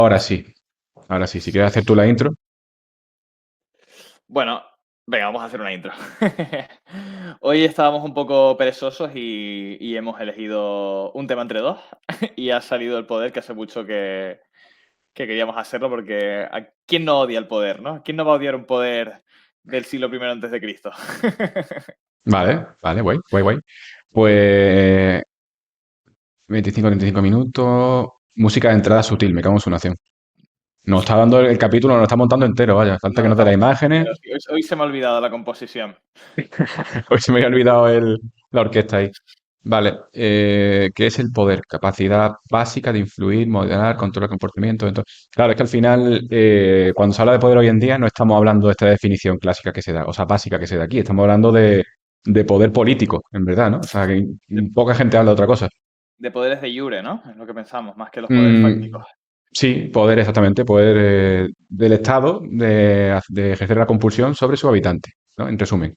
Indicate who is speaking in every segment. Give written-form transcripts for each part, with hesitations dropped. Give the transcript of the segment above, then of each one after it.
Speaker 1: Ahora sí, ahora sí. Si quieres hacer tú la intro.
Speaker 2: Bueno, venga, vamos a hacer una intro. Hoy estábamos un poco perezosos y hemos elegido un tema entre dos y ha salido el poder que hace mucho que queríamos hacerlo porque ¿a quién no odia el poder, no? ¿Quién no va a odiar un poder del siglo I antes de Cristo?
Speaker 1: Vale, vale, guay, guay, guay. Pues 25-35 minutos. Música de entrada sutil, me cago en su nación. Nos está dando el capítulo, nos está montando entero, vaya. Falta
Speaker 2: No,
Speaker 1: que
Speaker 2: no
Speaker 1: nos dé las
Speaker 2: estamos montando
Speaker 1: imágenes.
Speaker 2: enteros. Hoy se me ha olvidado la composición.
Speaker 1: Hoy se me había olvidado la orquesta ahí. Vale, ¿qué es el poder? Capacidad básica de influir, modelar, controlar comportamiento. Entonces, claro, es que al final, cuando se habla de poder hoy en día, no estamos hablando de esta definición clásica que se da, o sea, básica que se da aquí. Estamos hablando de poder político, en verdad, ¿no? O sea, que
Speaker 2: De,
Speaker 1: poca gente habla de otra cosa.
Speaker 2: de poderes de jure, ¿no? Es lo que pensamos, más que los poderes
Speaker 1: Mm,
Speaker 2: fácticos.
Speaker 1: sí, poder exactamente, poder del Estado de ejercer la compulsión sobre su habitante, ¿no? En resumen.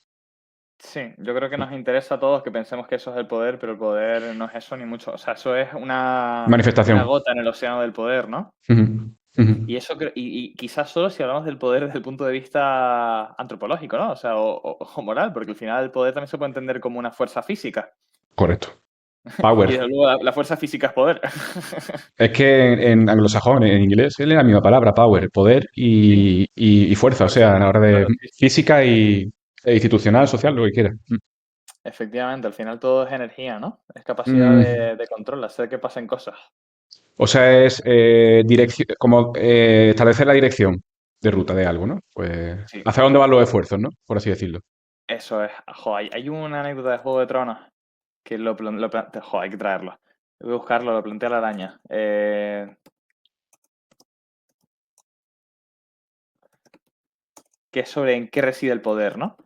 Speaker 2: Sí, yo creo que nos interesa a todos que pensemos que eso es el poder, pero el poder no es eso ni mucho. O sea, eso es una
Speaker 1: Manifestación.
Speaker 2: gota en el océano del poder, ¿no?
Speaker 1: Ujú, ujú.
Speaker 2: Y eso y quizás solo si hablamos del poder desde el punto de vista antropológico, ¿no? O sea, o moral, porque al final el poder también se puede entender como una fuerza física.
Speaker 1: Correcto.
Speaker 2: Y
Speaker 1: Power.
Speaker 2: desde luego la fuerza física es poder.
Speaker 1: Es que en anglosajón, en inglés, es la misma palabra, power, poder
Speaker 2: Sí,
Speaker 1: y fuerza, o
Speaker 2: fuerza.
Speaker 1: sea, a la hora de
Speaker 2: Claro, sí, sí.
Speaker 1: física e institucional, social, lo que quieras.
Speaker 2: Efectivamente, al final todo es energía, ¿no? Es capacidad
Speaker 1: Mm,
Speaker 2: de control, hacer que pasen cosas.
Speaker 1: o sea, es como establecer la dirección de ruta de algo, ¿no? Pues
Speaker 2: Sí.
Speaker 1: hacia dónde van los esfuerzos, ¿no? Por así decirlo.
Speaker 2: Eso es. Jo, hay una anécdota de Juego de Tronos que jo, hay que traerlo. Voy a buscarlo, lo plantea la araña. Que es sobre en qué reside el poder, ¿no?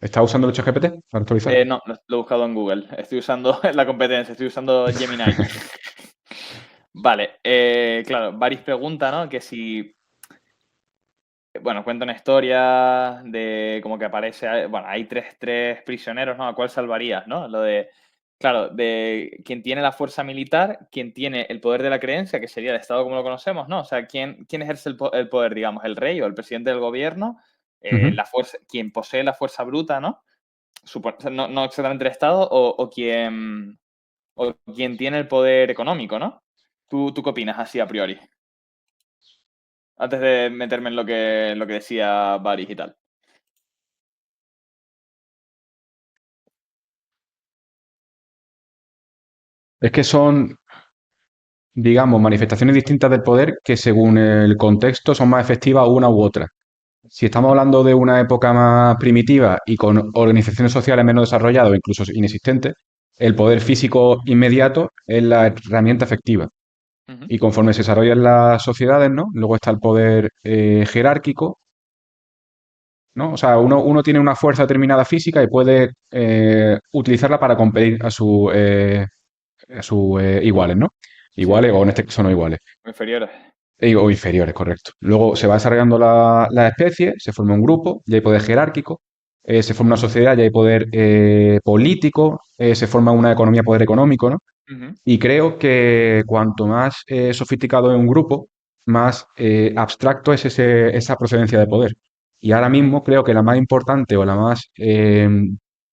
Speaker 1: ¿Estás usando el ChatGPT para actualizar?
Speaker 2: No, lo he buscado en Google. Estoy usando la competencia, estoy usando Gemini. Vale, claro, Varys pregunta, ¿no? Que si, bueno, cuenta una historia de como que aparece, bueno, hay tres prisioneros, ¿no? ¿A cuál salvarías, no? Lo de, claro, de quien tiene la fuerza militar, quien tiene el poder de la creencia, que sería el Estado como lo conocemos, ¿no? O sea, ¿quién ejerce el poder, digamos, el rey o el presidente del gobierno?
Speaker 1: Ujú.
Speaker 2: La fuerza, quien posee la fuerza bruta, ¿no? O sea, no exactamente el Estado o quien tiene el poder económico, ¿no? ¿Tú qué opinas así a priori? Antes de meterme en lo que decía Varys y tal.
Speaker 1: Es que son, digamos, manifestaciones distintas del poder que según el contexto son más efectivas una u otra. Si estamos
Speaker 2: Ujú,
Speaker 1: hablando de una época más primitiva y con organizaciones sociales menos desarrolladas o incluso inexistentes, el poder físico inmediato es la herramienta efectiva.
Speaker 2: ujú.
Speaker 1: Y conforme se desarrollan las sociedades, ¿no? Luego está el poder jerárquico, ¿no? O sea, uno tiene una fuerza determinada física y puede utilizarla para competir a sus iguales, ¿no?
Speaker 2: Sí,
Speaker 1: Iguales, o en este caso no iguales.
Speaker 2: inferiores.
Speaker 1: O inferiores, correcto. Luego se va desarrollando la especie, se forma un grupo, ya hay poder jerárquico, se forma una sociedad, ya hay poder político, se forma una economía, poder económico, ¿no?
Speaker 2: Ujú.
Speaker 1: Y creo que cuanto más sofisticado es un grupo, más abstracto es esa procedencia de poder. Y ahora mismo creo que la más importante o la más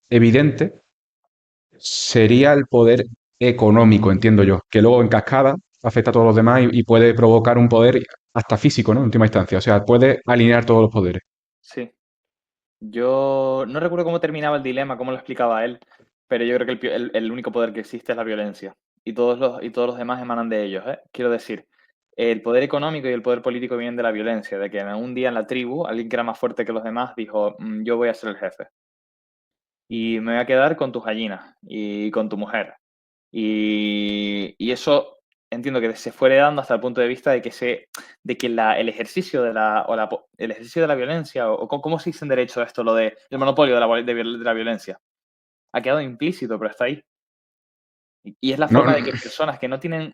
Speaker 1: evidente sería el poder económico, entiendo yo, que luego en cascada afecta a todos los demás y puede provocar un poder hasta físico, ¿no? En última instancia. O sea, puede alinear todos los poderes.
Speaker 2: Sí. Yo no recuerdo cómo terminaba el dilema, cómo lo explicaba él, pero yo creo que el único poder que existe es la violencia. Y todos los demás emanan de ellos, ¿eh? Quiero decir, el poder económico y el poder político vienen de la violencia, de que en un día en la tribu, alguien que era más fuerte que los demás dijo, yo voy a ser el jefe. Y me voy a quedar con tus gallinas y con tu mujer. Y eso entiendo que se fue dando hasta el punto de vista de que el ejercicio de la violencia, o cómo se dice en derecho esto, lo de el monopolio de la violencia, ha quedado implícito, pero está ahí. Y es la
Speaker 1: No,
Speaker 2: forma
Speaker 1: no,
Speaker 2: de que personas que no tienen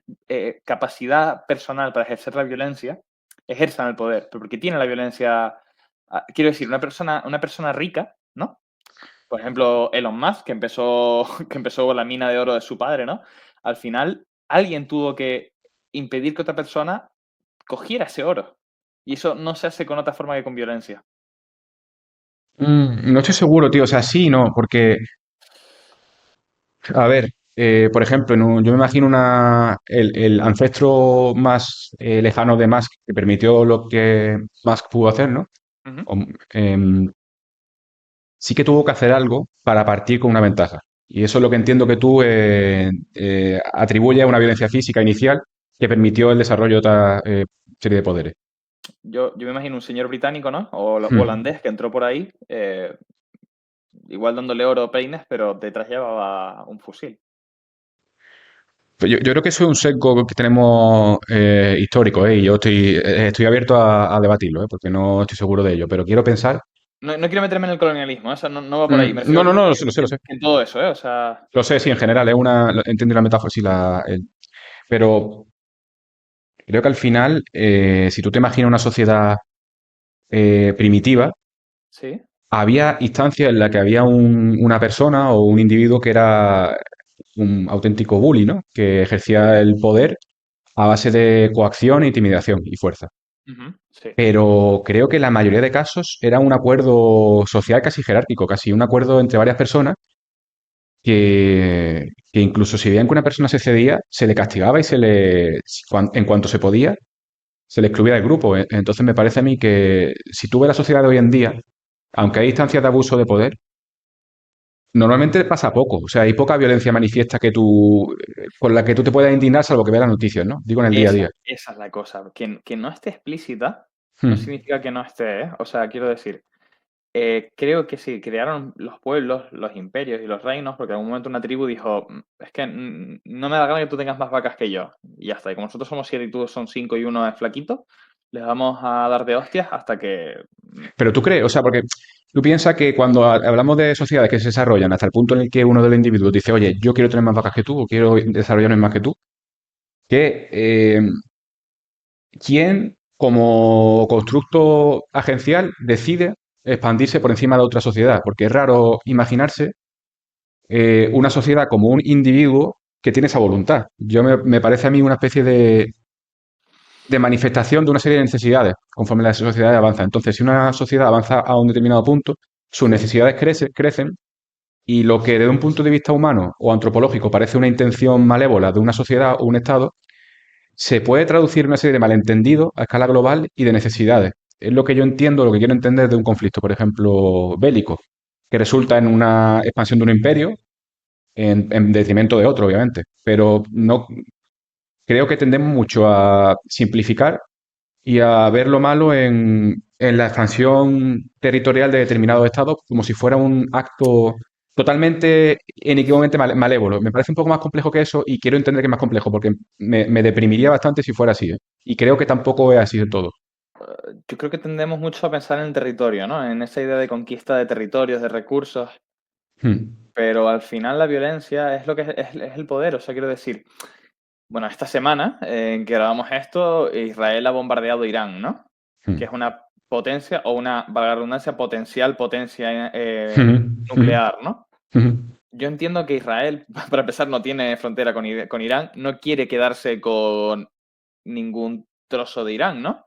Speaker 2: capacidad personal para ejercer la violencia, ejerzan el poder, pero porque tienen la violencia. Quiero decir, una persona rica, ¿no? Por ejemplo, Elon Musk, que empezó, que empezó con la mina de oro de su padre, ¿no? Al final, alguien tuvo que impedir que otra persona cogiera ese oro. Y eso no se hace con otra forma que con violencia.
Speaker 1: No estoy seguro, tío. O sea, sí, y no, porque, a ver, por ejemplo, yo me imagino el ancestro más lejano de Musk que permitió lo que Musk pudo hacer, ¿no?
Speaker 2: Ujú.
Speaker 1: O, em, sí que tuvo que hacer algo para partir con una ventaja. Y eso es lo que entiendo que tú atribuyes a una violencia física inicial que permitió el desarrollo de otra serie de poderes.
Speaker 2: Yo me imagino un señor británico, ¿no? O
Speaker 1: Hmm.
Speaker 2: holandés que entró por ahí, igual dándole oro o peines, pero detrás llevaba un fusil.
Speaker 1: Pues yo creo que eso es un sesgo que tenemos histórico, y yo estoy abierto a debatirlo, porque no estoy seguro de ello, pero quiero pensar.
Speaker 2: No quiero meterme en el colonialismo, eso no va por ahí. Me
Speaker 1: No,
Speaker 2: refiero
Speaker 1: no, no, lo sé, lo sé, lo
Speaker 2: que
Speaker 1: sé.
Speaker 2: en todo eso, ¿eh? O sea,
Speaker 1: Lo sé, sí, en general, entiendo la metáfora, sí, pero creo que al final, si tú te imaginas una sociedad primitiva,
Speaker 2: sí.
Speaker 1: había instancias en las que había una persona o un individuo que era un auténtico bully, ¿no? Que ejercía el poder a base de coacción, intimidación y fuerza.
Speaker 2: Ujú, sí.
Speaker 1: Pero creo que la mayoría de casos era un acuerdo social casi jerárquico, casi un acuerdo entre varias personas que incluso si veían que una persona se cedía, se le castigaba y en cuanto se podía, se le excluía del grupo. Entonces me parece a mí que si tú ves la sociedad de hoy en día, aunque hay instancias de abuso de poder, normalmente pasa poco. O sea, hay poca violencia manifiesta con la que tú te puedas indignar, salvo que veas las noticias, ¿no? Digo en el día a día.
Speaker 2: Esa es la cosa. Que no esté explícita no
Speaker 1: Hmm.
Speaker 2: significa que no esté, ¿eh? O sea, quiero decir, creo que sí, crearon los pueblos, los imperios y los reinos, porque en algún momento una tribu dijo, es que no me da gana que tú tengas más vacas que yo. Y ya está. Y como nosotros somos 7 y tú son 5 y uno es flaquito, les vamos a dar de hostias hasta que...
Speaker 1: Pero tú crees, o sea, porque tú piensas que cuando hablamos de sociedades que se desarrollan hasta el punto en el que uno de los individuos dice, oye, yo quiero tener más vacas que tú o quiero desarrollarme más que tú, que quién como constructo agencial decide expandirse por encima de otra sociedad, porque es raro imaginarse una sociedad como un individuo que tiene esa voluntad. Me parece a mí una especie de manifestación de una serie de necesidades conforme las sociedades avanzan. Entonces, si una sociedad avanza a un determinado punto, sus
Speaker 2: Sí.
Speaker 1: necesidades crecen y lo que desde un punto de vista humano o antropológico parece una intención malévola de una sociedad o un Estado, se puede traducir en una serie de malentendidos a escala global y de necesidades. Es lo que yo entiendo, lo que quiero entender de un conflicto, por ejemplo, bélico, que resulta en una expansión de un imperio en detrimento de otro, obviamente. Pero no creo que tendemos mucho a simplificar y a ver lo malo en la expansión territorial de determinados estados como si fuera un acto totalmente, inequívocamente malévolo. Me parece un poco más complejo que eso y quiero entender que es más complejo porque me deprimiría bastante si fuera así, ¿eh? Y creo que tampoco es así de todo.
Speaker 2: Yo creo que tendemos mucho a pensar en el territorio, ¿no? En esa idea de conquista de territorios, de recursos,
Speaker 1: Hmm,
Speaker 2: pero al final la violencia es lo que es el poder. O sea, quiero decir, bueno, esta semana en que grabamos esto, Israel ha bombardeado Irán, ¿no? Que
Speaker 1: hmm,
Speaker 2: es una potencia o una, valga la redundancia, potencial potencia
Speaker 1: hmm, hmm,
Speaker 2: nuclear, ¿no?
Speaker 1: hmm.
Speaker 2: Yo entiendo que Israel, para empezar, no tiene frontera con Irán, no quiere quedarse con ningún trozo de Irán, ¿no?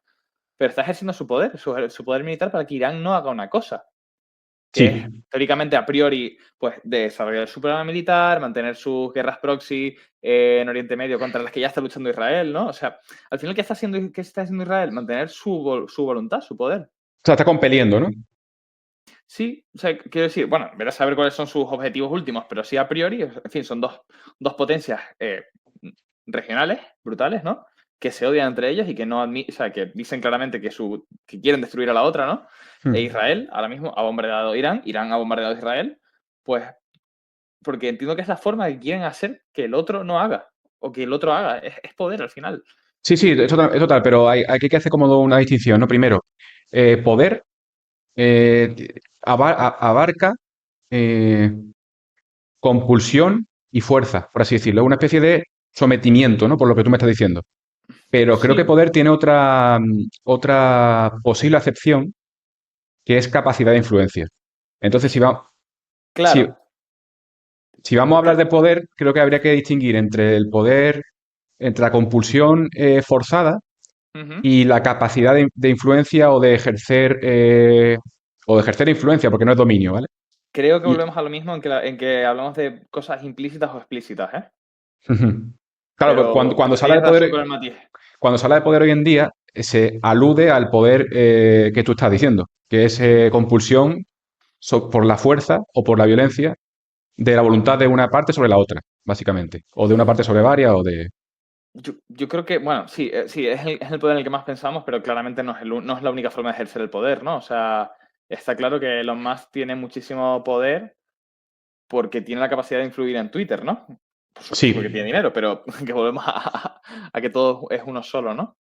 Speaker 2: Pero está ejerciendo su poder, su poder militar para que Irán no haga una cosa, que es
Speaker 1: Sí,
Speaker 2: teóricamente a priori, pues, desarrollar su programa militar, mantener sus guerras proxy en Oriente Medio contra las que ya está luchando Israel, ¿no? O sea, al final, qué está haciendo Israel? Mantener su voluntad, su poder.
Speaker 1: o sea, está compeliendo, ¿no?
Speaker 2: Sí, o sea, quiero decir, bueno, verás saber cuáles son sus objetivos últimos, pero sí a priori, en fin, son dos potencias regionales, brutales, ¿no? Que se odian entre ellas y que no o sea, que dicen claramente que quieren destruir a la otra, ¿no? E
Speaker 1: Hmm.
Speaker 2: Israel ahora mismo ha bombardeado Irán, Irán ha bombardeado Israel, pues porque entiendo que es la forma que quieren hacer que el otro no haga, o que el otro haga, es poder al final.
Speaker 1: Sí, sí, es total, pero hay que hacer como una distinción, ¿no? Primero, poder eh, abarca eh, compulsión y fuerza, por así decirlo. Es una especie de sometimiento, ¿no? Por lo que tú me estás diciendo. Pero creo que
Speaker 2: Sí,
Speaker 1: poder tiene otra posible acepción, que es capacidad de influencia. Entonces, si,
Speaker 2: claro.
Speaker 1: si vamos a hablar de poder, creo que habría que distinguir entre el poder, entre la compulsión forzada
Speaker 2: Ujú.
Speaker 1: y la capacidad de influencia o de ejercer influencia, porque no es dominio, ¿vale?
Speaker 2: Creo que
Speaker 1: Y,
Speaker 2: volvemos a lo mismo en que hablamos de cosas implícitas o explícitas, ¿eh?
Speaker 1: ujú. Claro, pues
Speaker 2: Pero tienes razón con el matiz.
Speaker 1: cuando se habla de poder hoy en día, se alude al poder que tú estás diciendo, que es compulsión por la fuerza o por la violencia de la voluntad de una parte sobre la otra, básicamente. O de una parte sobre varias o de...
Speaker 2: Yo creo que, bueno, sí, sí, es el poder en el que más pensamos, pero claramente no es la única forma de ejercer el poder, ¿no? O sea, está claro que Elon Musk tiene muchísimo poder porque tiene la capacidad de influir en Twitter, ¿no? Por supuesto porque
Speaker 1: Sí,
Speaker 2: tiene dinero, pero que volvemos a que todo es uno solo, ¿no?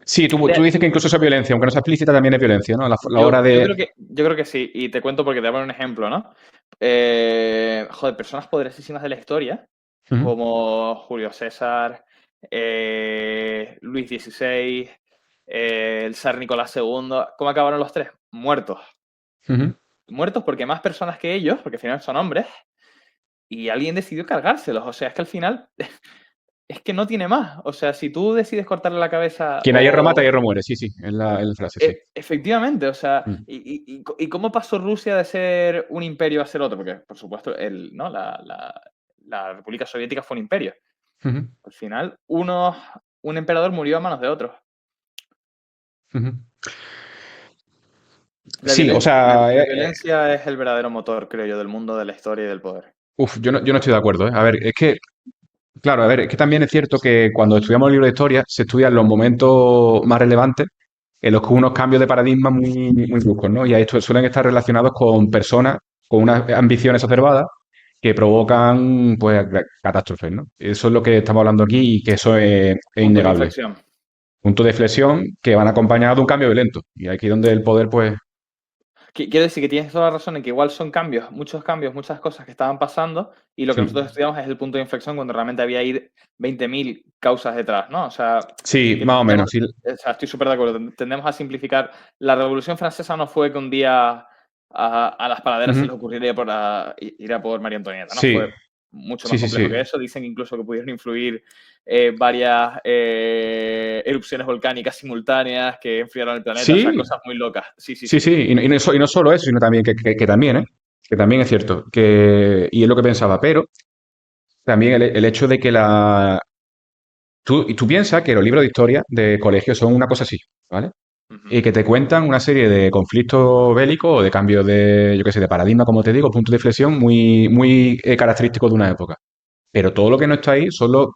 Speaker 1: sí, tú dices que incluso esa violencia, aunque no sea explícita, también es violencia, ¿no? La hora de...
Speaker 2: Yo creo que sí, y te cuento porque te voy a poner un ejemplo, ¿no? Joder, personas poderosísimas de la historia,
Speaker 1: Ujú,
Speaker 2: como Julio César, Luis XVI, el zar Nicolás II, ¿cómo acabaron los tres? Muertos.
Speaker 1: ujú.
Speaker 2: Muertos porque más personas que ellos, porque al final son hombres, y alguien decidió cargárselos. O sea, es que al final es que no tiene más. O sea, si tú decides cortarle la cabeza
Speaker 1: Quien a hierro mata, a
Speaker 2: o...
Speaker 1: hierro muere, sí, sí, es la frase, sí.
Speaker 2: Efectivamente, o sea,
Speaker 1: Mm,
Speaker 2: y cómo pasó Rusia de ser un imperio a ser otro? Porque, por supuesto, ¿no? La República Soviética fue un imperio.
Speaker 1: ujú,
Speaker 2: Al final, un emperador murió a manos de otro.
Speaker 1: ujú. Sí, o
Speaker 2: La
Speaker 1: sea,
Speaker 2: violencia es el verdadero motor, creo yo, del mundo, de la historia y del poder.
Speaker 1: yo no estoy de acuerdo, ¿eh? A ver, es que claro, a ver, es que también es cierto que cuando estudiamos el libro de historia se estudian los momentos más relevantes en los que hubo unos cambios de paradigma muy bruscos, ¿no? Y ahí suelen estar relacionados con personas con unas ambiciones exacerbadas que provocan, pues, catástrofes, ¿no? Eso es lo que estamos hablando aquí y que eso es
Speaker 2: Puntos de
Speaker 1: innegable.
Speaker 2: inflexión.
Speaker 1: Puntos de flexión que van acompañados de un cambio violento. Y aquí donde el poder, pues,
Speaker 2: Quiero decir que tienes toda la razón en que igual son cambios, muchas cosas que estaban pasando y lo que nosotros
Speaker 1: sí.
Speaker 2: estudiamos es el punto de inflexión cuando realmente había ahí 20.000 causas detrás, ¿no? O sea,
Speaker 1: Sí,
Speaker 2: que
Speaker 1: más o
Speaker 2: tendemos,
Speaker 1: menos, sí.
Speaker 2: o sea, estoy súper de acuerdo, tendemos a simplificar. La Revolución Francesa no fue que un día a las panaderas se
Speaker 1: Ujú.
Speaker 2: les ocurriera ir a por María Antonieta, ¿no?
Speaker 1: Sí,
Speaker 2: Fue mucho
Speaker 1: sí,
Speaker 2: más
Speaker 1: sí,
Speaker 2: complejo que
Speaker 1: sí.
Speaker 2: eso. Dicen incluso que pudieron influir varias erupciones volcánicas simultáneas que enfriaron el planeta, o sea,
Speaker 1: Sí,
Speaker 2: cosas muy locas. Sí, sí,
Speaker 1: sí,
Speaker 2: sí.
Speaker 1: sí, y no solo eso, sino también que también, ¿eh? Que también es cierto, que, y es lo que pensaba, pero también el hecho de que tú piensas que los libros de historia de colegio son una cosa así, ¿vale?
Speaker 2: Ujú.
Speaker 1: Y que te cuentan una serie de conflictos bélicos o de cambios de, yo qué sé, de paradigma, como te digo, puntos de inflexión muy característicos de una época. Pero todo lo que no está ahí son los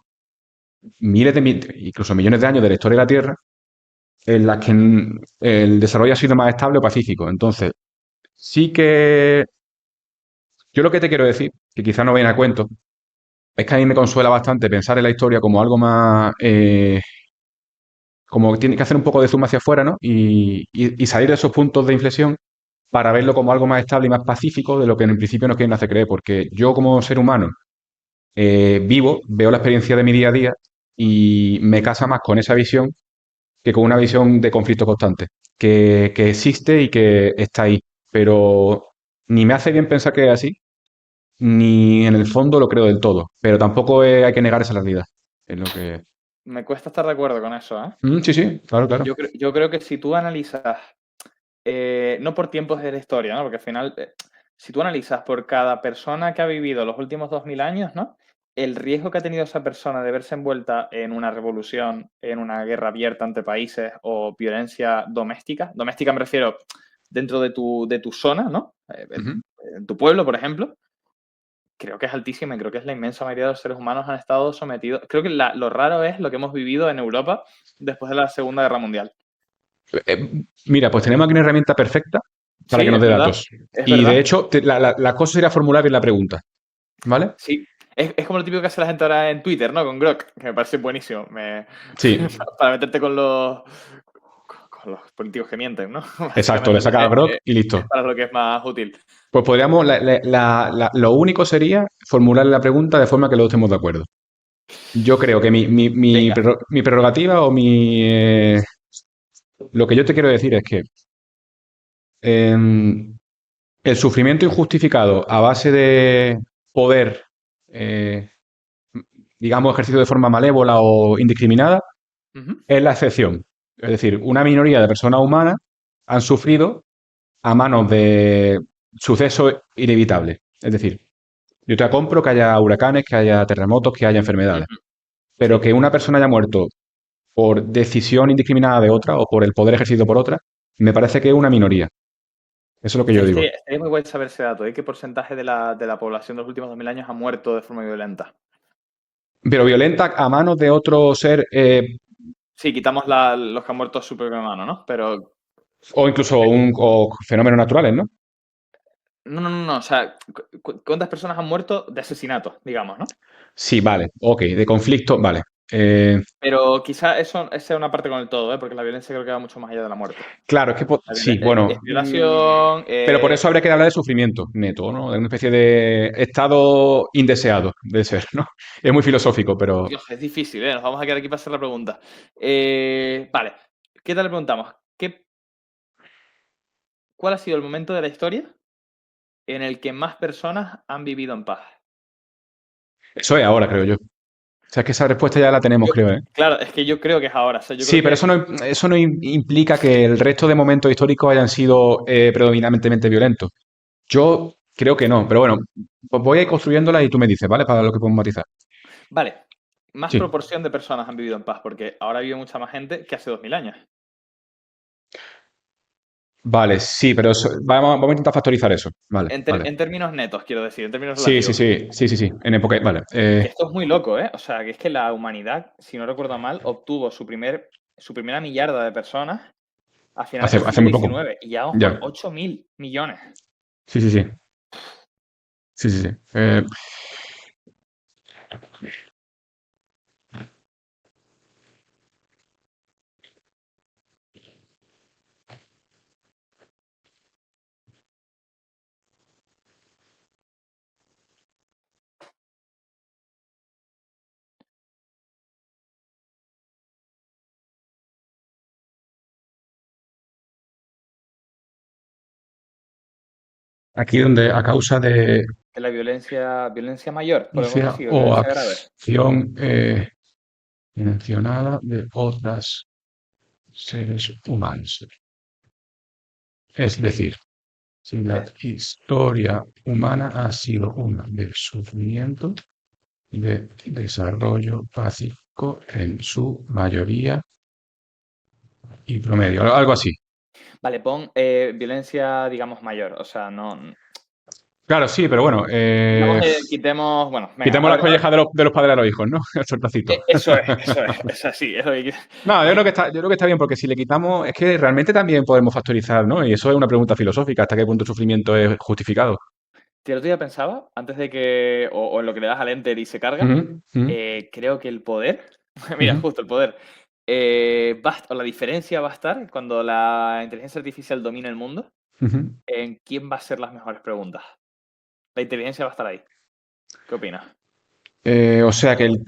Speaker 1: incluso millones de años de la historia de la Tierra en las que el desarrollo ha sido más estable o pacífico. Entonces, sí que yo lo que te quiero decir, que quizás no viene a cuento, es que a mí me consuela bastante pensar en la historia como algo más, como que tiene que hacer un poco de zoom hacia afuera, ¿no? Y salir de esos puntos de inflexión para verlo como algo más estable y más pacífico de lo que en principio nos quieren hacer creer, porque yo como ser humano veo la experiencia de mi día a día y me casa más con esa visión que con una visión de conflicto constante, que existe y que está ahí, pero ni me hace bien pensar que es así, ni en el fondo lo creo del todo, pero tampoco hay que negar esa realidad. Es lo que...
Speaker 2: Me cuesta estar de acuerdo con eso, ¿eh?
Speaker 1: Sí, sí, claro, claro.
Speaker 2: Yo creo que si tú analizas, no por tiempos de la historia, ¿no? Porque al final, si tú analizas por cada persona que ha vivido los últimos 2000 años, ¿no? El riesgo que ha tenido esa persona de verse envuelta en una revolución, en una guerra abierta entre países o violencia doméstica me refiero dentro de tu zona, ¿no?
Speaker 1: Ujú.
Speaker 2: En tu pueblo, por ejemplo, creo que es altísima y creo que es la inmensa mayoría de los seres humanos han estado sometidos. Creo que lo raro es lo que hemos vivido en Europa después de la Segunda Guerra Mundial.
Speaker 1: Mira, pues tenemos aquí una herramienta perfecta para que
Speaker 2: Sí,
Speaker 1: nos
Speaker 2: es
Speaker 1: dé
Speaker 2: verdad,
Speaker 1: datos.
Speaker 2: es
Speaker 1: Y de
Speaker 2: verdad.
Speaker 1: hecho, la cosa sería formular bien la pregunta, ¿vale?
Speaker 2: Sí, es como lo típico que hace la gente ahora en Twitter, ¿no? Con Grok, que me parece buenísimo.
Speaker 1: Sí,
Speaker 2: Para meterte con los políticos que mienten, ¿no?
Speaker 1: exacto, le
Speaker 2: Básicamente
Speaker 1: saca a Grok y
Speaker 2: es
Speaker 1: listo.
Speaker 2: para lo que es más útil.
Speaker 1: Pues podríamos, lo único sería formular la pregunta de forma que los dos estemos de acuerdo. Yo creo que
Speaker 2: Venga.
Speaker 1: mi prerrogativa o lo que yo te quiero decir es que el sufrimiento injustificado a base de poder, eh, digamos, ejercido de forma malévola o indiscriminada,
Speaker 2: Ujú.
Speaker 1: es la excepción. Es decir, una minoría de personas humanas han sufrido a manos de sucesos inevitables. Es decir, yo te compro que haya huracanes, que haya terremotos, que haya enfermedades,
Speaker 2: Ujú.
Speaker 1: pero
Speaker 2: Sí.
Speaker 1: que una persona haya muerto por decisión indiscriminada de otra o por el poder ejercido por otra, me parece que es una minoría. Eso es lo que yo
Speaker 2: Hostia,
Speaker 1: digo.
Speaker 2: estaría muy guay saber ese dato, ¿eh? ¿Qué porcentaje de la población de los últimos 2000 años ha muerto de forma violenta?
Speaker 1: Pero violenta a manos de otro ser
Speaker 2: Sí, quitamos los que han muerto a su propia mano, ¿no? Pero
Speaker 1: o incluso o fenómenos naturales, ¿no?
Speaker 2: no, no, no, no. O sea, ¿cuántas personas han muerto de asesinato, digamos, ¿no?
Speaker 1: Sí, vale, ok, de conflicto, vale. Eh,
Speaker 2: Pero quizá eso sea una parte con el todo, ¿eh? Porque la violencia creo que va mucho más allá de la muerte.
Speaker 1: claro, es que sí,
Speaker 2: Es
Speaker 1: bueno,
Speaker 2: violación,
Speaker 1: pero por eso habría que hablar de sufrimiento neto, ¿no? De una especie de estado indeseado de ser, ¿no? Es muy filosófico, pero
Speaker 2: Dios, es difícil, ¿eh? Nos vamos a quedar aquí para hacer la pregunta. Vale, ¿qué tal le preguntamos? ¿Cuál ha sido el momento de la historia en el que más personas han vivido en paz?
Speaker 1: eso es ahora, creo yo. O sea, es que esa respuesta ya la tenemos,
Speaker 2: Yo,
Speaker 1: creo, ¿eh?
Speaker 2: claro, es que yo creo que es ahora. O sea, yo creo
Speaker 1: Sí, pero
Speaker 2: que
Speaker 1: eso no implica que el resto de momentos históricos hayan sido predominantemente violentos. Yo creo que no, pero bueno, pues voy a ir construyéndola y tú me dices, ¿vale? Para lo que podemos matizar.
Speaker 2: vale, más
Speaker 1: Sí.
Speaker 2: proporción de personas han vivido en paz, porque ahora vive mucha más gente que hace 2000 años.
Speaker 1: Vale, sí, pero vamos a intentar factorizar eso. Vale, vale.
Speaker 2: En términos netos, quiero decir, en términos
Speaker 1: Sí, sí,
Speaker 2: relativos.
Speaker 1: sí, sí, sí, sí. En época, vale.
Speaker 2: Que esto es muy loco, ¿eh? O sea, que es que la humanidad, si no recuerdo mal, obtuvo su primera millarda de personas a finales del
Speaker 1: Hace
Speaker 2: siglo
Speaker 1: muy poco.
Speaker 2: XIX y ya vamos por
Speaker 1: Ya.
Speaker 2: 8.000 millones.
Speaker 1: Sí, sí, sí. Sí, sí, sí. Aquí donde a causa de
Speaker 2: Que la violencia mayor, podemos
Speaker 1: violencia
Speaker 2: decir, o
Speaker 1: o
Speaker 2: violencia grave.
Speaker 1: acción intencionada de otras seres humanos. Es decir, si la
Speaker 2: Eh,
Speaker 1: historia humana ha sido una de sufrimiento, de desarrollo pacífico en su mayoría y promedio, algo así.
Speaker 2: Vale, pon violencia, digamos, mayor. O sea, no.
Speaker 1: Claro, sí, pero bueno,
Speaker 2: Digamos, quitemos. Bueno, venga,
Speaker 1: quitemos las collejas de los padres a los hijos, ¿no? El sortacito.
Speaker 2: es así. Eso hay que-
Speaker 1: No, yo creo que está bien, porque si le quitamos, es que realmente también podemos factorizar, ¿no? Y eso es una pregunta filosófica, ¿hasta qué punto el sufrimiento es justificado?
Speaker 2: Que el otro día pensaba, antes de que. O en lo que le das al enter y se carga,
Speaker 1: Ujú, ujú,
Speaker 2: creo que el poder. Mira,
Speaker 1: ujú,
Speaker 2: justo el poder. O la diferencia va a estar cuando la inteligencia artificial domine el mundo,
Speaker 1: ujú.
Speaker 2: en quién va a hacer las mejores preguntas. La inteligencia va a estar ahí. ¿Qué opinas?
Speaker 1: O sea que el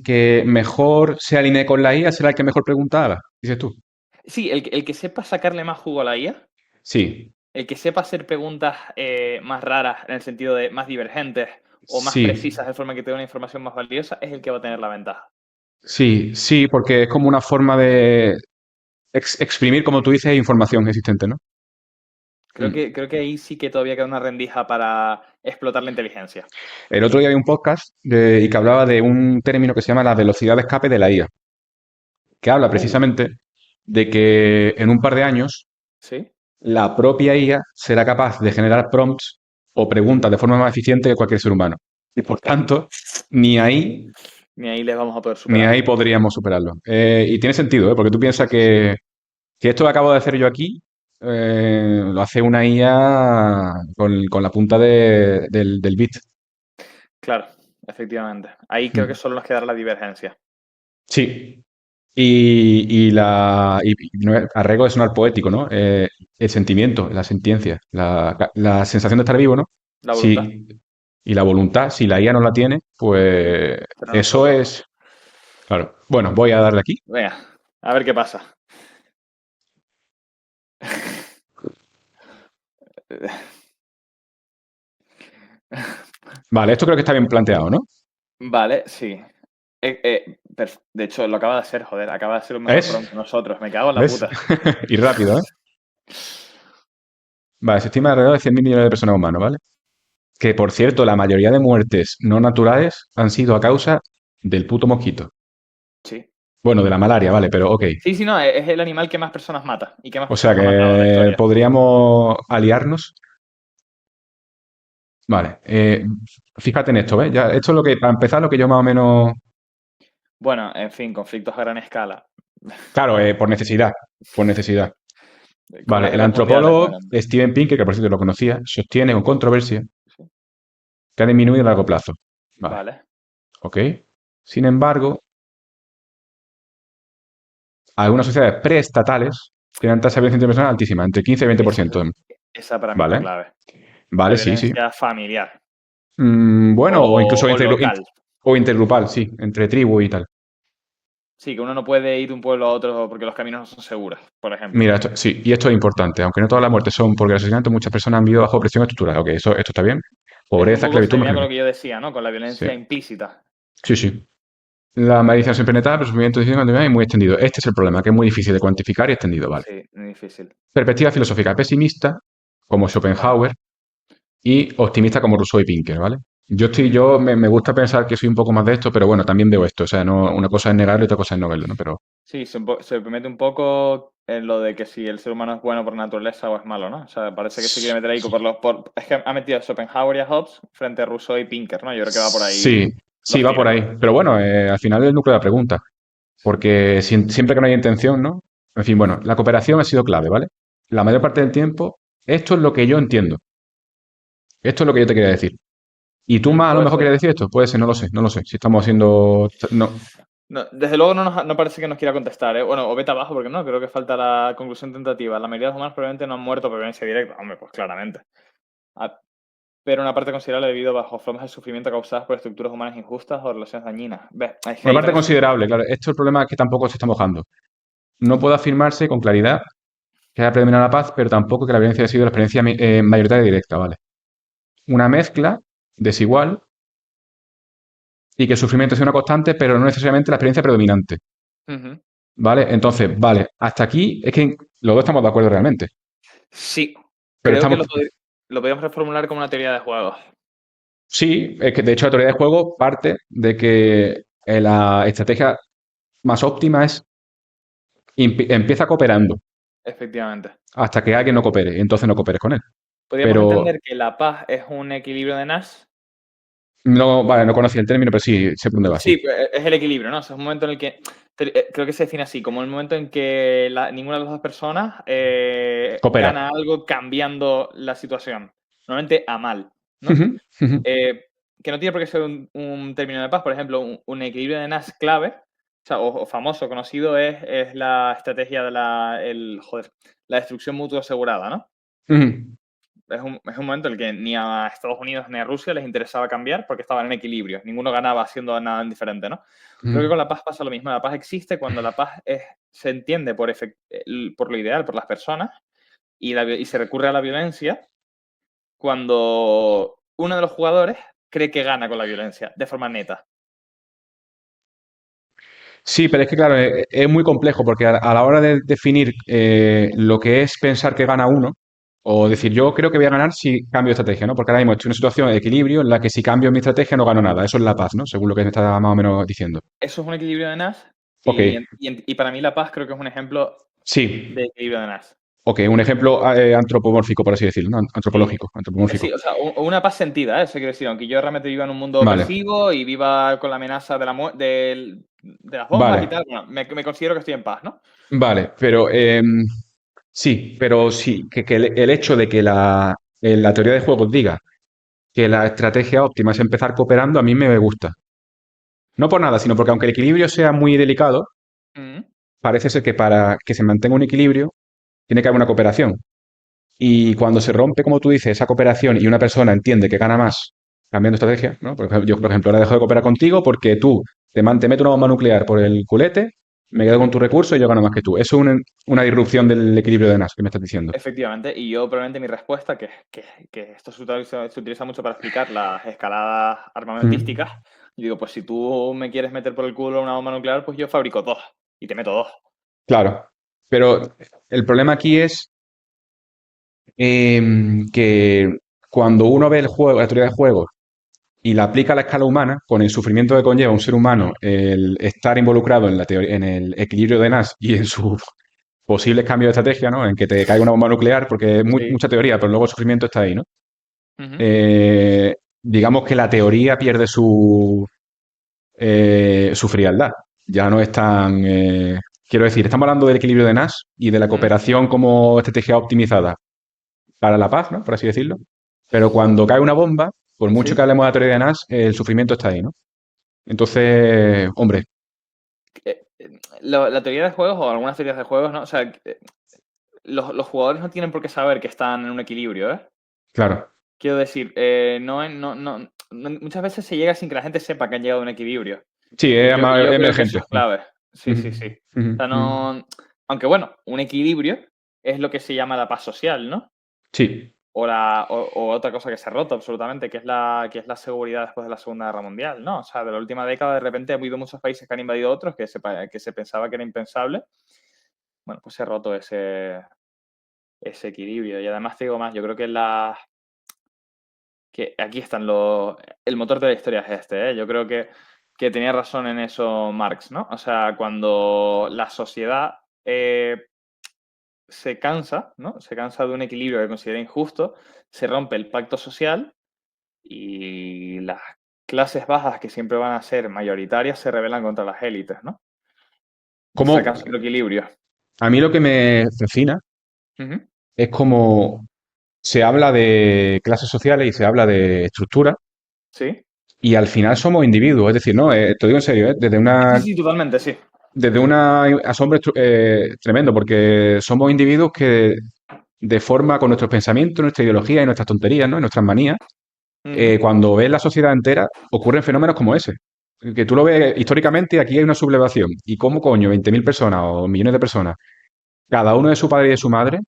Speaker 1: que mejor se alinee con la IA será el que mejor pregunta haga, dices tú.
Speaker 2: Sí, el que sepa sacarle más jugo a la IA,
Speaker 1: Sí,
Speaker 2: el que sepa hacer preguntas más raras, en el sentido de más divergentes o más
Speaker 1: sí,
Speaker 2: precisas, de forma que te dé una información más valiosa, es el que va a tener la ventaja.
Speaker 1: sí, sí, porque es como una forma de exprimir, como tú dices, información existente, ¿no? Mm.
Speaker 2: Creo que ahí sí que todavía queda una rendija para explotar la inteligencia.
Speaker 1: El otro día había un podcast y que hablaba de un término que se llama la velocidad de escape de la IA, que habla
Speaker 2: Oh,
Speaker 1: precisamente de que en un par de años
Speaker 2: ¿sí?
Speaker 1: la propia IA será capaz de generar prompts o preguntas de forma más eficiente que cualquier ser humano. Y por tanto, ni ahí
Speaker 2: Ni ahí les vamos a poder
Speaker 1: ni
Speaker 2: superar.
Speaker 1: ahí podríamos superarlo. Y tiene sentido, ¿eh? Porque tú piensas
Speaker 2: Sí, sí.
Speaker 1: que esto que acabo de hacer yo aquí lo hace una IA con la punta del bit.
Speaker 2: Claro, efectivamente. Ahí creo que
Speaker 1: Mm.
Speaker 2: solo nos quedará la divergencia.
Speaker 1: Sí. No arreglo de sonar poético, ¿no? El sentimiento, la sentiencia, la sensación de estar vivo, ¿no?
Speaker 2: La voluntad.
Speaker 1: Sí. Y la voluntad, si la IA no la tiene, pues
Speaker 2: Pero
Speaker 1: eso
Speaker 2: nosotros.
Speaker 1: es. Claro. Bueno, voy a darle aquí.
Speaker 2: Venga, a ver qué pasa.
Speaker 1: Vale, esto creo que está bien planteado, ¿no?
Speaker 2: Vale, sí. De hecho, lo acaba de hacer, joder. Acaba de ser un mejor
Speaker 1: ¿Es?
Speaker 2: pronto que nosotros. Me cago en la
Speaker 1: ¿Ves?
Speaker 2: puta.
Speaker 1: Y rápido, ¿eh? Vale, se estima alrededor de 100.000 millones de personas humanas, ¿vale? Que, por cierto, la mayoría de muertes no naturales han sido a causa del puto mosquito.
Speaker 2: Sí.
Speaker 1: Bueno, de la malaria, vale, pero ok.
Speaker 2: Sí, sí, no, es el animal que más personas mata y que más
Speaker 1: O sea
Speaker 2: personas ha matado en la
Speaker 1: que
Speaker 2: historia.
Speaker 1: podríamos aliarnos. Vale, fíjate en esto, ¿ves? Ya, esto es lo que, para empezar, lo que yo más o menos.
Speaker 2: Bueno, en fin, conflictos a gran escala.
Speaker 1: Claro, por necesidad. Por necesidad.
Speaker 2: Como
Speaker 1: Vale,
Speaker 2: las
Speaker 1: el
Speaker 2: guerras mundiales, ¿no?
Speaker 1: antropólogo Steven Pinker, que por cierto lo conocía, sostiene con controversia
Speaker 2: Sí.
Speaker 1: que ha disminuido a largo plazo. Vale,
Speaker 2: Vale.
Speaker 1: ok. Sin embargo, algunas sociedades preestatales tienen tasas de violencia interpersonal altísimas, entre 15 y
Speaker 2: Esa,
Speaker 1: 20%.
Speaker 2: esa para mí es la
Speaker 1: Vale,
Speaker 2: clave. La
Speaker 1: vale, sí, sí.
Speaker 2: violencia familiar
Speaker 1: Bueno, o incluso
Speaker 2: o local.
Speaker 1: o intergrupal, sí, entre tribus y tal.
Speaker 2: Sí, que uno no puede ir de un pueblo a otro porque los caminos no son seguros, por ejemplo.
Speaker 1: Mira, sí, y esto es importante. Aunque no todas las muertes son por el asesinato, muchas personas han vivido bajo presión estructural. Ok, esto está bien.
Speaker 2: Es un
Speaker 1: Pobreza,
Speaker 2: poco
Speaker 1: esclavitud,
Speaker 2: se venía con
Speaker 1: marginación.
Speaker 2: lo que yo decía, ¿no? Con la
Speaker 1: Sí,
Speaker 2: violencia implícita.
Speaker 1: sí, sí. La maldición siempre netada, pero el sufrimiento es muy extendido. Este es el problema, que es muy difícil de cuantificar y extendido, ¿vale?
Speaker 2: Sí, muy difícil.
Speaker 1: Perspectiva filosófica pesimista, como
Speaker 2: Vale.
Speaker 1: Schopenhauer, y optimista como Rousseau y Pinker, ¿vale? Me gusta pensar que soy un poco más de esto, pero bueno, también veo esto. O sea, no, una cosa es negarlo y otra cosa es no verlo, ¿no? Pero
Speaker 2: Sí, se mete un poco en lo de que si el ser humano es bueno por naturaleza o es malo, ¿no? O sea, parece que se quiere meter ahí
Speaker 1: sí,
Speaker 2: es que ha metido a Schopenhauer y a Hobbes frente a Rousseau y Pinker, ¿no? Yo creo que va por ahí
Speaker 1: sí, sí,
Speaker 2: los
Speaker 1: va por
Speaker 2: tiros.
Speaker 1: ahí. Pero bueno, al final es el núcleo de la pregunta. Porque siempre que no hay intención, ¿no? En fin, bueno, la cooperación ha sido clave, ¿vale? La mayor parte del tiempo, esto es lo que yo entiendo. Esto es lo que yo te quería decir. ¿Y tú más a lo
Speaker 2: Puede
Speaker 1: mejor
Speaker 2: ser.
Speaker 1: quieres decir esto? Puede ser, no lo sé, no lo sé. Si estamos haciendo. No.
Speaker 2: No, desde luego no parece que nos quiera contestar, ¿eh? Bueno, o vete abajo, porque no, creo que falta la conclusión tentativa. La mayoría de los humanos probablemente no han muerto por violencia directa. Hombre, pues claramente. Ah, pero una parte considerable debido bajo formas de sufrimiento causadas por estructuras humanas injustas o relaciones dañinas. Ve, es que
Speaker 1: Una
Speaker 2: ahí
Speaker 1: parte
Speaker 2: también se...
Speaker 1: considerable, claro. Esto es el problema que tampoco se está mojando. No puede afirmarse con claridad que haya predominado la paz, pero tampoco que la violencia haya sido la experiencia mayoritaria y directa, ¿vale? Una mezcla desigual y que el sufrimiento sea una constante, pero no necesariamente la experiencia predominante,
Speaker 2: Ujú.
Speaker 1: ¿vale? Entonces, vale, hasta aquí es que los dos estamos de acuerdo realmente,
Speaker 2: Sí,
Speaker 1: pero
Speaker 2: creo que
Speaker 1: estamos.
Speaker 2: lo podríamos reformular como una teoría de juegos.
Speaker 1: Sí, es que de hecho la teoría de juego parte de que la estrategia más óptima es empieza cooperando
Speaker 2: Efectivamente.
Speaker 1: hasta que alguien no coopere, entonces no cooperes con él.
Speaker 2: Podríamos
Speaker 1: Pero
Speaker 2: entender que la paz es un equilibrio de Nash.
Speaker 1: no, vale, no conocía el término, pero sí sé por dónde va, sí.
Speaker 2: Sí, pues, es el equilibrio, ¿no? O sea, es un momento en el que creo que se define así, como el momento en que ninguna de las dos personas
Speaker 1: Coopera.
Speaker 2: gana algo cambiando la situación. Normalmente a mal, ¿no?
Speaker 1: Ujú, ujú,
Speaker 2: Eh, que no tiene por qué ser un término de paz. Por ejemplo, un equilibrio de Nash clave, o sea, o famoso, conocido, es la estrategia de la destrucción mutua asegurada, ¿no?
Speaker 1: ujú.
Speaker 2: Es un momento en el que ni a Estados Unidos ni a Rusia les interesaba cambiar porque estaban en equilibrio. Ninguno ganaba haciendo nada diferente, ¿no? Creo que
Speaker 1: Ujú.
Speaker 2: con la paz pasa lo mismo. La paz existe cuando la paz se entiende por lo ideal, por las personas, y se recurre a la violencia cuando uno de los jugadores cree que gana con la violencia, de forma neta.
Speaker 1: Sí, pero es que claro, es muy complejo porque a la hora de definir lo que es pensar que gana uno, o
Speaker 2: Ujú.
Speaker 1: decir yo creo que voy a ganar si cambio de estrategia, ¿no? Porque ahora mismo estoy en una situación de equilibrio en la que si cambio mi estrategia no gano nada. Eso es la paz, ¿no? Según lo que me está más o menos diciendo.
Speaker 2: Eso es un equilibrio de Nash
Speaker 1: Ok,
Speaker 2: y para mí la paz creo que es un ejemplo de
Speaker 1: sí.
Speaker 2: equilibrio de Nash.
Speaker 1: Ok, un ejemplo antropomórfico, por así decirlo, ¿no?
Speaker 2: Sí,
Speaker 1: Antropológico, antropomórfico.
Speaker 2: sí, o sea, una paz sentida, ¿eh? Eso quiero decir, aunque yo realmente viva en un mundo
Speaker 1: Vale,
Speaker 2: opresivo y viva con la amenaza de las bombas y
Speaker 1: vale,
Speaker 2: tal, bueno, me considero que estoy en paz, ¿no?
Speaker 1: vale, pero sí, pero sí, que el hecho de que la teoría de juegos diga que la estrategia óptima es empezar cooperando, a mí me gusta. No por nada, sino porque aunque el equilibrio sea muy delicado,
Speaker 2: Mm,
Speaker 1: parece ser que para que se mantenga un equilibrio tiene que haber una cooperación. Y cuando se rompe, como tú dices, esa cooperación y una persona entiende que gana más cambiando estrategia, ¿no? Por ejemplo, yo, por ejemplo, ahora dejo de cooperar contigo porque tú te metes una bomba nuclear por el culete, me quedo con tu recurso y yo gano más que tú. Eso es una disrupción del equilibrio de Nash que me estás diciendo.
Speaker 2: efectivamente, y yo probablemente mi respuesta, que esto se utiliza mucho para explicar las escaladas
Speaker 1: Mm,
Speaker 2: armamentísticas, Y digo, pues si tú me quieres meter por el culo una bomba nuclear, pues yo fabrico dos y te meto dos.
Speaker 1: Claro. Pero el problema aquí es que cuando uno ve el juego, la teoría de juegos y la aplica a la escala humana, con el sufrimiento que conlleva un ser humano el estar involucrado en la en el equilibrio de Nash y en sus posibles cambios de estrategia, ¿no? En que te caiga una bomba nuclear, porque es
Speaker 2: Sí.
Speaker 1: mucha teoría, pero luego el sufrimiento está ahí, ¿no?
Speaker 2: Ujú.
Speaker 1: Digamos que la teoría pierde su frialdad. Ya no es tan... quiero decir, estamos hablando del equilibrio de Nash y de la
Speaker 2: Ujú.
Speaker 1: cooperación como estrategia optimizada para la paz, ¿no? Por así decirlo. Pero cuando cae una bomba, por mucho que
Speaker 2: Sí.
Speaker 1: hablemos de la teoría de Nash, el sufrimiento está ahí, ¿no? Entonces, hombre,
Speaker 2: La teoría de juegos o algunas teorías de juegos, ¿no? O sea, los jugadores no tienen por qué saber que están en un equilibrio, ¿eh?
Speaker 1: claro.
Speaker 2: Quiero decir, muchas veces se llega sin que la gente sepa que han llegado a un equilibrio.
Speaker 1: Sí,
Speaker 2: Y
Speaker 1: es
Speaker 2: yo,
Speaker 1: más
Speaker 2: yo creo que eso
Speaker 1: emergente.
Speaker 2: es clave. Sí,
Speaker 1: Ujú,
Speaker 2: sí, sí. O
Speaker 1: ujú,
Speaker 2: sea,
Speaker 1: ujú.
Speaker 2: no. Aunque bueno, un equilibrio es lo que se llama la paz social, ¿no?
Speaker 1: Sí,
Speaker 2: O otra cosa que se ha roto absolutamente, que es la seguridad después de la Segunda Guerra Mundial, ¿no? O sea, de la última década de repente ha habido muchos países que han invadido otros que se pensaba que era impensable. Bueno, pues se ha roto ese equilibrio. Y además te digo más, yo creo que aquí están el motor de la historia es este, ¿eh? Yo creo que tenía razón en eso Marx, ¿no? O sea, cuando la sociedad se cansa, ¿no? Se cansa de un equilibrio que considera injusto, se rompe el pacto social y las clases bajas, que siempre van a ser mayoritarias, se rebelan contra las élites, ¿no?
Speaker 1: como
Speaker 2: Sacan su equilibrio.
Speaker 1: a mí lo que me fascina
Speaker 2: Ujú.
Speaker 1: es como se habla de clases sociales y se habla de estructura
Speaker 2: Sí.
Speaker 1: y al final somos individuos, es decir, no, te digo en serio,
Speaker 2: Sí, sí, totalmente, sí.
Speaker 1: desde una asombro tremendo, porque somos individuos que de forma con nuestros pensamientos, nuestra ideología y nuestras tonterías, ¿no? Y nuestras manías,
Speaker 2: Ujú.
Speaker 1: cuando ves la sociedad entera, ocurren fenómenos como ese. Que tú lo ves históricamente, aquí hay una sublevación. ¿Y cómo coño 20.000 personas o millones de personas, cada uno de su padre y de su madre,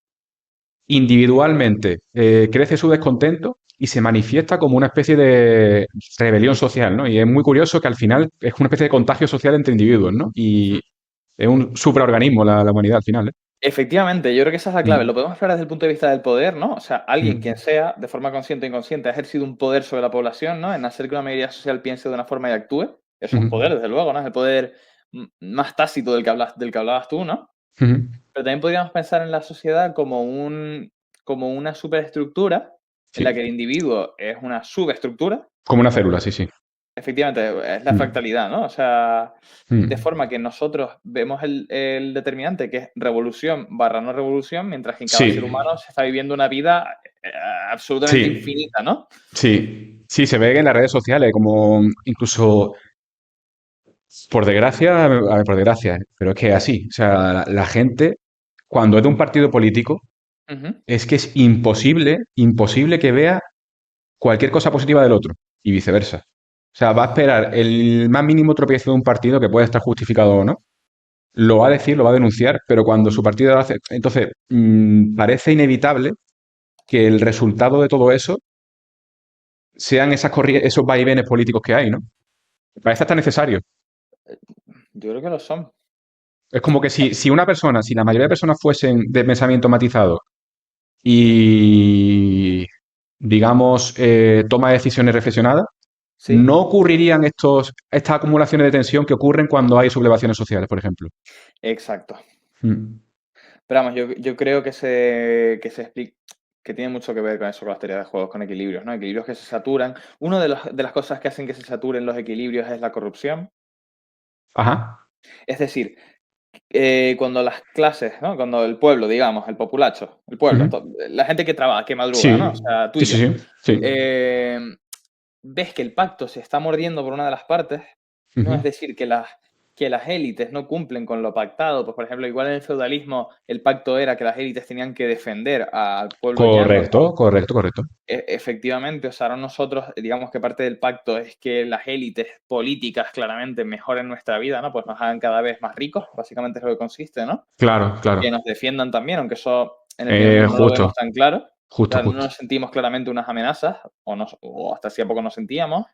Speaker 1: individualmente crece su descontento y se manifiesta como una especie de rebelión social, ¿no? Y es muy curioso que al final es una especie de contagio social entre individuos, ¿no? Y es un supraorganismo la humanidad al final, ¿eh?
Speaker 2: Efectivamente, yo creo que esa es la clave.
Speaker 1: Mm,
Speaker 2: Lo podemos explorar desde el punto de vista del poder, ¿no? O sea, alguien quien
Speaker 1: mm,
Speaker 2: sea, de forma consciente o inconsciente, ha ejercido un poder sobre la población, ¿no? En hacer que una mayoría social piense de una forma y actúe. Eso es
Speaker 1: ujú,
Speaker 2: poder, desde luego, ¿no? Es el poder más tácito del que hablabas tú, ¿no?
Speaker 1: ujú.
Speaker 2: Pero también podríamos pensar en la sociedad como una superestructura en la
Speaker 1: Sí,
Speaker 2: que el individuo es una subestructura.
Speaker 1: como una célula, sí, sí.
Speaker 2: Efectivamente, es la
Speaker 1: Mm,
Speaker 2: fractalidad, ¿no? O sea, de
Speaker 1: mm.
Speaker 2: forma que nosotros vemos el determinante, que es revolución barra no revolución, mientras que en cada ser
Speaker 1: Sí,
Speaker 2: humano se está viviendo una vida absolutamente
Speaker 1: sí,
Speaker 2: infinita, ¿no?
Speaker 1: sí. Sí, se ve en las redes sociales, como incluso, por desgracia, a ver, por desgracia, pero es que es así. O sea, la gente, cuando es de un partido político,
Speaker 2: Ujú.
Speaker 1: es que es imposible, imposible que vea cualquier cosa positiva del otro y viceversa. O sea, va a esperar el más mínimo tropiezo de un partido que puede estar justificado o no, lo va a decir, lo va a denunciar, pero cuando su partido lo hace, entonces parece inevitable que el resultado de todo eso sean esos vaivenes políticos que hay, ¿no? Parece hasta necesario.
Speaker 2: Yo creo que lo son.
Speaker 1: Es como que si una persona, si la mayoría de personas fuesen de pensamiento matizado y, digamos, toma decisiones reflexionadas,
Speaker 2: Sí,
Speaker 1: no ocurrirían estas acumulaciones de tensión que ocurren cuando hay sublevaciones sociales, por ejemplo.
Speaker 2: exacto.
Speaker 1: Mm.
Speaker 2: Pero vamos, yo creo que tiene mucho que ver con eso, con las teorías de juegos, con equilibrios, ¿no? Equilibrios que se saturan. Una de las cosas que hacen que se saturen los equilibrios es la corrupción.
Speaker 1: Ajá.
Speaker 2: Es decir, cuando las clases, ¿no? Cuando el pueblo, digamos, el populacho, el pueblo,
Speaker 1: Ujú.
Speaker 2: la gente que trabaja, que madruga, ¿no? O
Speaker 1: Sí,
Speaker 2: sea, tú
Speaker 1: sí,
Speaker 2: y
Speaker 1: sí,
Speaker 2: yo,
Speaker 1: sí. Sí.
Speaker 2: eh, ves que el pacto se está mordiendo por una de las partes, ¿no? Es
Speaker 1: Ujú.
Speaker 2: decir, que las élites no cumplen con lo pactado. Pues, por ejemplo, igual en el feudalismo el pacto era que las élites tenían que defender al pueblo llano, ¿no?
Speaker 1: Correcto, correcto, correcto.
Speaker 2: Efectivamente, o sea, ahora nosotros, digamos que parte del pacto es que las élites políticas claramente mejoren nuestra vida, ¿no? Pues nos hagan cada vez más ricos, básicamente es lo que consiste, ¿no?
Speaker 1: Claro,
Speaker 2: Que
Speaker 1: claro.
Speaker 2: nos defiendan también, aunque eso en el primer mundo no lo vemos
Speaker 1: Justo,
Speaker 2: tan claro. O
Speaker 1: justo,
Speaker 2: sea, no
Speaker 1: justo.
Speaker 2: nos sentimos claramente unas amenazas, o hasta hacía poco nos sentíamos.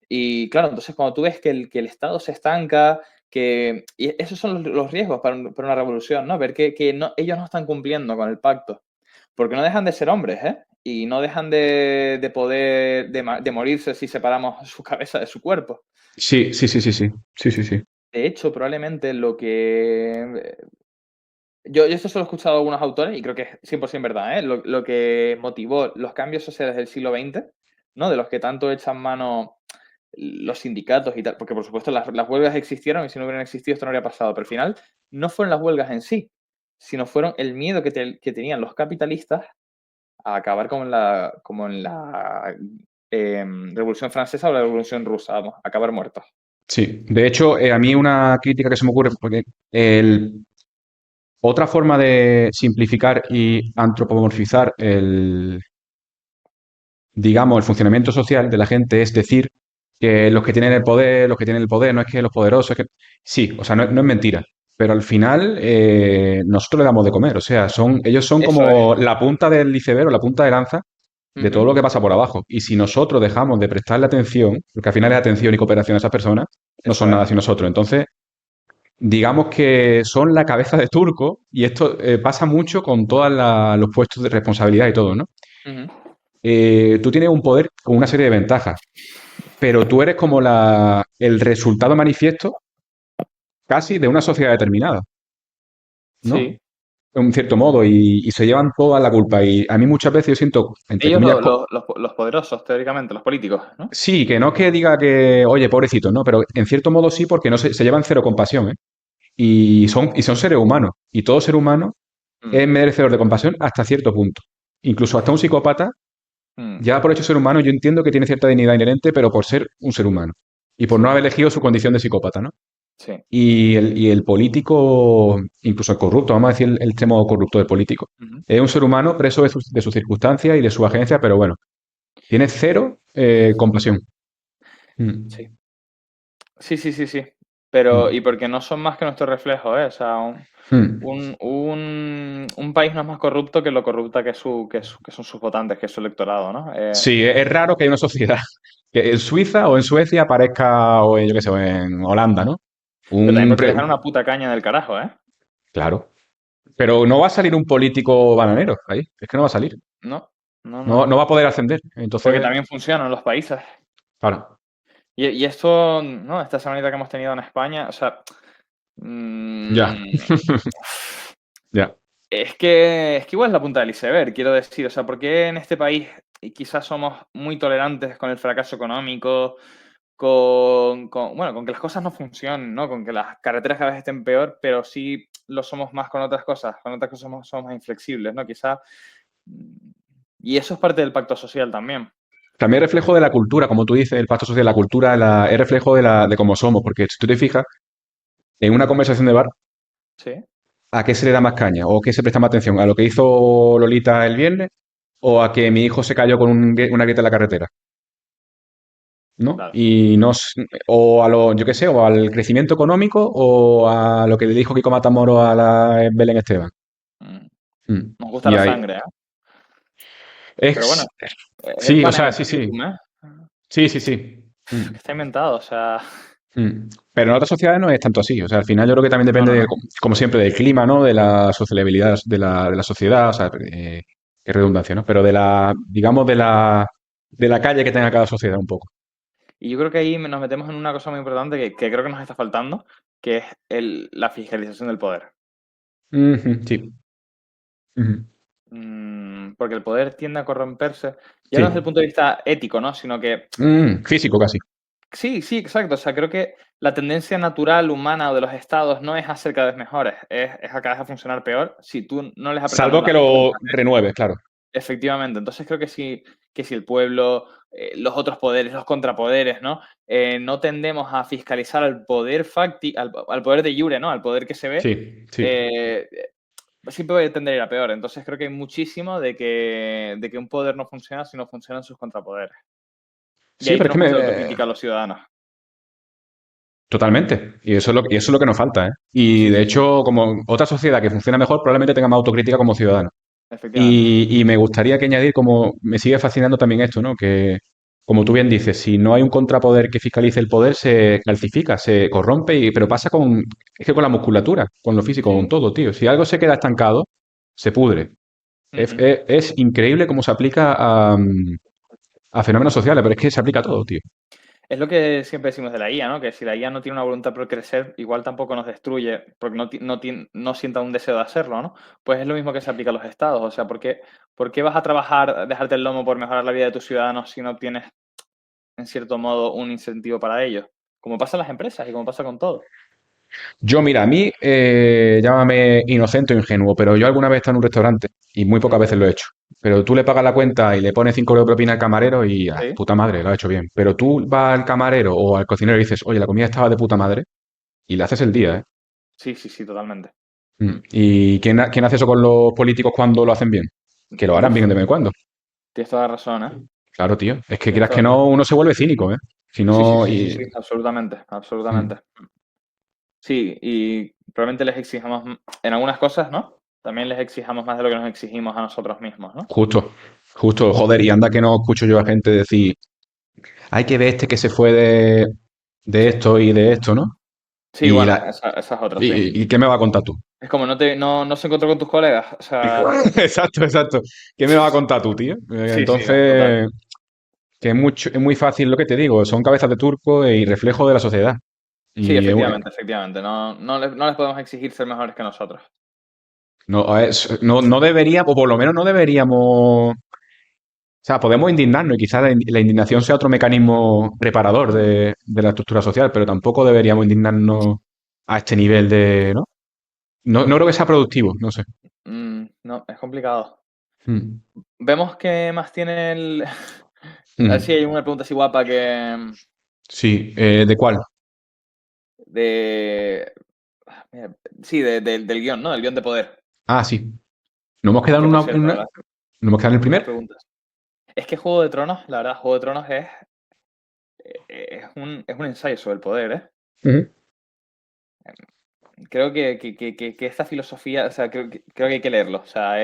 Speaker 2: Y claro, entonces cuando tú ves que el Estado se estanca, y esos son los riesgos para una revolución, ¿no? Ver que ellos no están cumpliendo con el pacto. Porque no dejan de ser hombres, ¿eh? Y no dejan de poder, de morirse si separamos su cabeza de su cuerpo.
Speaker 1: Sí, sí, sí, sí, sí. Sí, sí, sí.
Speaker 2: De hecho, probablemente lo que yo esto solo he escuchado a algunos autores y creo que es 100% verdad, ¿eh? Lo que motivó los cambios sociales del siglo XX, ¿no? De los que tanto echan mano los sindicatos y tal, porque por supuesto las huelgas existieron y si no hubieran existido esto no habría pasado, pero al final no fueron las huelgas en sí, sino fueron el miedo que tenían los capitalistas a acabar como en la Revolución Francesa o la Revolución Rusa, vamos, acabar muertos.
Speaker 1: Sí. De hecho, a mí una crítica que se me ocurre, porque otra forma de simplificar y antropomorfizar digamos, el funcionamiento social de la gente es decir que los que tienen el poder, no es que los poderosos, es que sí, o sea, no es mentira. Pero al final nosotros le damos de comer, o sea, ellos son
Speaker 2: Eso es.
Speaker 1: como la punta del iceberg, o la punta de lanza de todo
Speaker 2: Ujú,
Speaker 1: lo que pasa por abajo. Y si nosotros dejamos de prestarle atención, porque al final es atención y cooperación a esas personas, no
Speaker 2: eso
Speaker 1: son
Speaker 2: es.
Speaker 1: nada sin nosotros. Entonces, digamos que son la cabeza de turco y esto pasa mucho con todos los puestos de responsabilidad y todo, ¿no?
Speaker 2: Ujú.
Speaker 1: Tú tienes un poder con una serie de ventajas, pero tú eres como el resultado manifiesto casi de una sociedad determinada, ¿no?
Speaker 2: Sí.
Speaker 1: De un cierto modo, y se llevan toda la culpa. Y a mí muchas veces yo siento, entre
Speaker 2: Ellos,
Speaker 1: comillas,
Speaker 2: los poderosos, teóricamente, los políticos, ¿no?
Speaker 1: sí, que no es que diga que, oye, pobrecito, no, pero en cierto modo sí, porque no se llevan cero compasión, ¿eh? Y son seres humanos, y todo ser humano
Speaker 2: Mm,
Speaker 1: es merecedor de compasión hasta cierto punto. Incluso hasta un psicópata,
Speaker 2: mm,
Speaker 1: ya por hecho de ser humano, yo entiendo que tiene cierta dignidad inherente, pero por ser un ser humano. Y por no
Speaker 2: sí,
Speaker 1: haber elegido su condición de psicópata, ¿no?
Speaker 2: sí.
Speaker 1: Y el político, incluso el corrupto, vamos a decir el extremo corrupto del político,
Speaker 2: Ujú,
Speaker 1: es un ser humano preso de sus circunstancias y de su agencia, pero bueno, tiene cero compasión. Mm,
Speaker 2: sí. Sí, sí, sí, sí.
Speaker 1: mm,
Speaker 2: Y porque no son más que nuestro reflejo, ¿eh? O sea,
Speaker 1: mm.
Speaker 2: un país no es más corrupto que lo corrupta que son sus votantes, que es su electorado, ¿no?
Speaker 1: Sí, es raro que haya una sociedad que en Suiza o en Suecia aparezca, o en, yo qué sé, o en Holanda, ¿no?
Speaker 2: Pero también
Speaker 1: Un
Speaker 2: porque
Speaker 1: pre-
Speaker 2: les dan una puta caña del carajo, ¿eh?
Speaker 1: claro. Pero no va a salir un político bananero ahí. Es que no va a salir.
Speaker 2: No, no, no,
Speaker 1: No,
Speaker 2: no.
Speaker 1: no va a poder ascender.
Speaker 2: Porque
Speaker 1: Entonces,
Speaker 2: también funcionan los países.
Speaker 1: claro.
Speaker 2: Y esto, ¿no? Esta semanita que hemos tenido en España, o sea,
Speaker 1: Ya.
Speaker 2: mm,
Speaker 1: Ya.
Speaker 2: es que igual es la punta del iceberg, quiero decir, o sea, porque en este país quizás somos muy tolerantes con el fracaso económico, bueno, con que las cosas no funcionen, ¿no? Con que las carreteras cada vez estén peor, pero sí lo somos más con otras cosas somos más inflexibles, ¿no? Quizás, mm, y eso es parte del pacto social también,
Speaker 1: También es reflejo de la cultura, como tú dices, el pacto social, la cultura, es reflejo de cómo somos. Porque si tú te fijas, en una conversación de bar,
Speaker 2: ¿sí?
Speaker 1: ¿a qué se le da más caña? ¿O qué se presta más atención? ¿A lo que hizo Lolita el viernes? ¿O a que mi hijo se cayó con una grieta en la carretera? ¿No?
Speaker 2: Claro.
Speaker 1: Y no, o a lo, yo qué sé, o al crecimiento económico o a lo que le dijo Kiko Matamoros a la Belén Esteban.
Speaker 2: Mm.
Speaker 1: Mm.
Speaker 2: Nos gusta
Speaker 1: Y
Speaker 2: la
Speaker 1: ahí.
Speaker 2: sangre, ¿eh? Pero bueno,
Speaker 1: Es,
Speaker 2: es
Speaker 1: sí, o sea,
Speaker 2: banana
Speaker 1: sí, sí.
Speaker 2: republicum, ¿eh?
Speaker 1: Sí, sí, sí. Mm,
Speaker 2: Está inventado, o sea,
Speaker 1: mm. Pero en otras sociedades no es tanto así. O sea, al final yo creo que también
Speaker 2: no,
Speaker 1: depende,
Speaker 2: no, no.
Speaker 1: como siempre, del clima, ¿no? De la sociabilidad de la sociedad. O sea, qué redundancia, ¿no? Pero digamos, de la calle que tenga cada sociedad un poco.
Speaker 2: Y yo creo que ahí nos metemos en una cosa muy importante que creo que nos está faltando, que es la fiscalización del poder.
Speaker 1: Ujú, sí. Ujú.
Speaker 2: Porque el poder tiende a corromperse, ya no desde el
Speaker 1: Sí.
Speaker 2: punto de vista ético, ¿no? Sino que,
Speaker 1: Físico casi.
Speaker 2: sí, sí, exacto. O sea, creo que la tendencia natural humana o de los estados no es a ser cada vez mejores, es a cada vez a funcionar peor si tú no les apretamos
Speaker 1: Salvo que
Speaker 2: las
Speaker 1: lo
Speaker 2: tuercas.
Speaker 1: renueves, claro.
Speaker 2: Efectivamente. Entonces creo que si el pueblo, los otros poderes, los contrapoderes, ¿no? No tendemos a fiscalizar al poder al poder de jure, ¿no? Al poder que se ve,
Speaker 1: Sí, sí.
Speaker 2: eh, siempre va a tender a ir a peor. Entonces creo que hay muchísimo de que un poder no funciona si no funcionan sus contrapoderes. Y
Speaker 1: Sí,
Speaker 2: ahí
Speaker 1: pero es que
Speaker 2: tenemos que hacer autocrítica a los ciudadanos.
Speaker 1: totalmente. Y eso es lo que nos falta, ¿eh? Y
Speaker 2: Sí,
Speaker 1: de
Speaker 2: sí, sí,
Speaker 1: hecho, como otra sociedad que funciona mejor, probablemente tenga más autocrítica como ciudadano.
Speaker 2: efectivamente.
Speaker 1: Y me gustaría que añadir, como me sigue fascinando también esto, ¿no? Que como tú bien dices, si no hay un contrapoder que fiscalice el poder, se calcifica, se corrompe, pero pasa es que con la musculatura, con lo físico, con
Speaker 2: Sí.
Speaker 1: todo, tío. Si algo se queda estancado, se pudre.
Speaker 2: Ujú.
Speaker 1: Es increíble cómo se aplica a fenómenos sociales, pero es que se aplica a todo, tío.
Speaker 2: Es lo que siempre decimos de la IA, ¿no? Que si la IA no tiene una voluntad por crecer, igual tampoco nos destruye, porque no sienta un deseo de hacerlo, ¿no? Pues es lo mismo que se aplica a los estados. O sea, ¿por qué vas a trabajar, dejarte el lomo por mejorar la vida de tus ciudadanos si no tienes, en cierto modo, un incentivo para ello? Como pasa en las empresas y como pasa con todo.
Speaker 1: Yo, mira, a mí, llámame inocente o ingenuo, pero yo alguna vez he estado en un restaurante y muy pocas
Speaker 2: Ujú.
Speaker 1: veces lo he hecho. Pero tú le pagas la cuenta y le pones 5 euros de propina al camarero y,
Speaker 2: Sí,
Speaker 1: puta madre, lo ha hecho bien. Pero tú vas al camarero o al cocinero y dices, oye, la comida estaba de puta madre y le haces el día, ¿eh?
Speaker 2: sí, sí, sí, totalmente.
Speaker 1: Mm.
Speaker 2: Mm.
Speaker 1: ¿Y quién hace eso con los políticos cuando lo hacen bien? Que lo harán bien
Speaker 2: Uf,
Speaker 1: de vez en cuando.
Speaker 2: tienes toda la razón, ¿eh?
Speaker 1: Claro, tío. Es que
Speaker 2: Tienes
Speaker 1: quieras
Speaker 2: toda
Speaker 1: que
Speaker 2: la
Speaker 1: no,
Speaker 2: razón.
Speaker 1: uno se vuelve cínico, ¿eh? Si
Speaker 2: Sí, sí,
Speaker 1: no,
Speaker 2: sí, sí, sí, absolutamente,
Speaker 1: Mm.
Speaker 2: absolutamente. Sí, y probablemente les exijamos, en algunas cosas, ¿no? También les exijamos más de lo que nos exigimos a nosotros mismos, ¿no?
Speaker 1: Justo, justo, joder, y anda que no escucho yo a gente decir, hay que ver este que se fue de esto y de esto, ¿no?
Speaker 2: Sí,
Speaker 1: Y,
Speaker 2: bueno,
Speaker 1: la,
Speaker 2: esa es otra, sí.
Speaker 1: y ¿qué me va a contar tú?
Speaker 2: Es como no se encontró con tus colegas, o sea,
Speaker 1: Exacto, exacto. ¿Qué me va a contar tú, tío?
Speaker 2: sí, sí, total.
Speaker 1: Entonces, que es muy fácil lo que te digo, son cabezas de turco y reflejo de la sociedad.
Speaker 2: Sí,
Speaker 1: Y
Speaker 2: efectivamente, efectivamente. No les podemos exigir ser mejores que nosotros.
Speaker 1: no deberíamos, o por lo menos no deberíamos. O sea, podemos indignarnos y quizás la indignación sea otro mecanismo reparador de la estructura social, pero tampoco deberíamos indignarnos a este nivel de, ¿no? No, no creo que sea productivo, no sé.
Speaker 2: No, es complicado.
Speaker 1: Mm.
Speaker 2: Vemos que más tiene el... A ver si
Speaker 1: Mm.
Speaker 2: hay una pregunta así guapa que...
Speaker 1: Sí, ¿de cuál?
Speaker 2: De... mira, sí, del guión, ¿no? Del guión de poder.
Speaker 1: Ah, sí. ¿No hemos quedado
Speaker 2: Que por cierto, la verdad,
Speaker 1: ¿no hemos quedado en el
Speaker 2: buenas
Speaker 1: primero?
Speaker 2: preguntas. Es que Juego de Tronos, la verdad, Juego de Tronos es un ensayo sobre el poder, ¿eh?
Speaker 1: Ujú.
Speaker 2: Creo que esta filosofía, o sea, creo que hay que leerlo. O sea,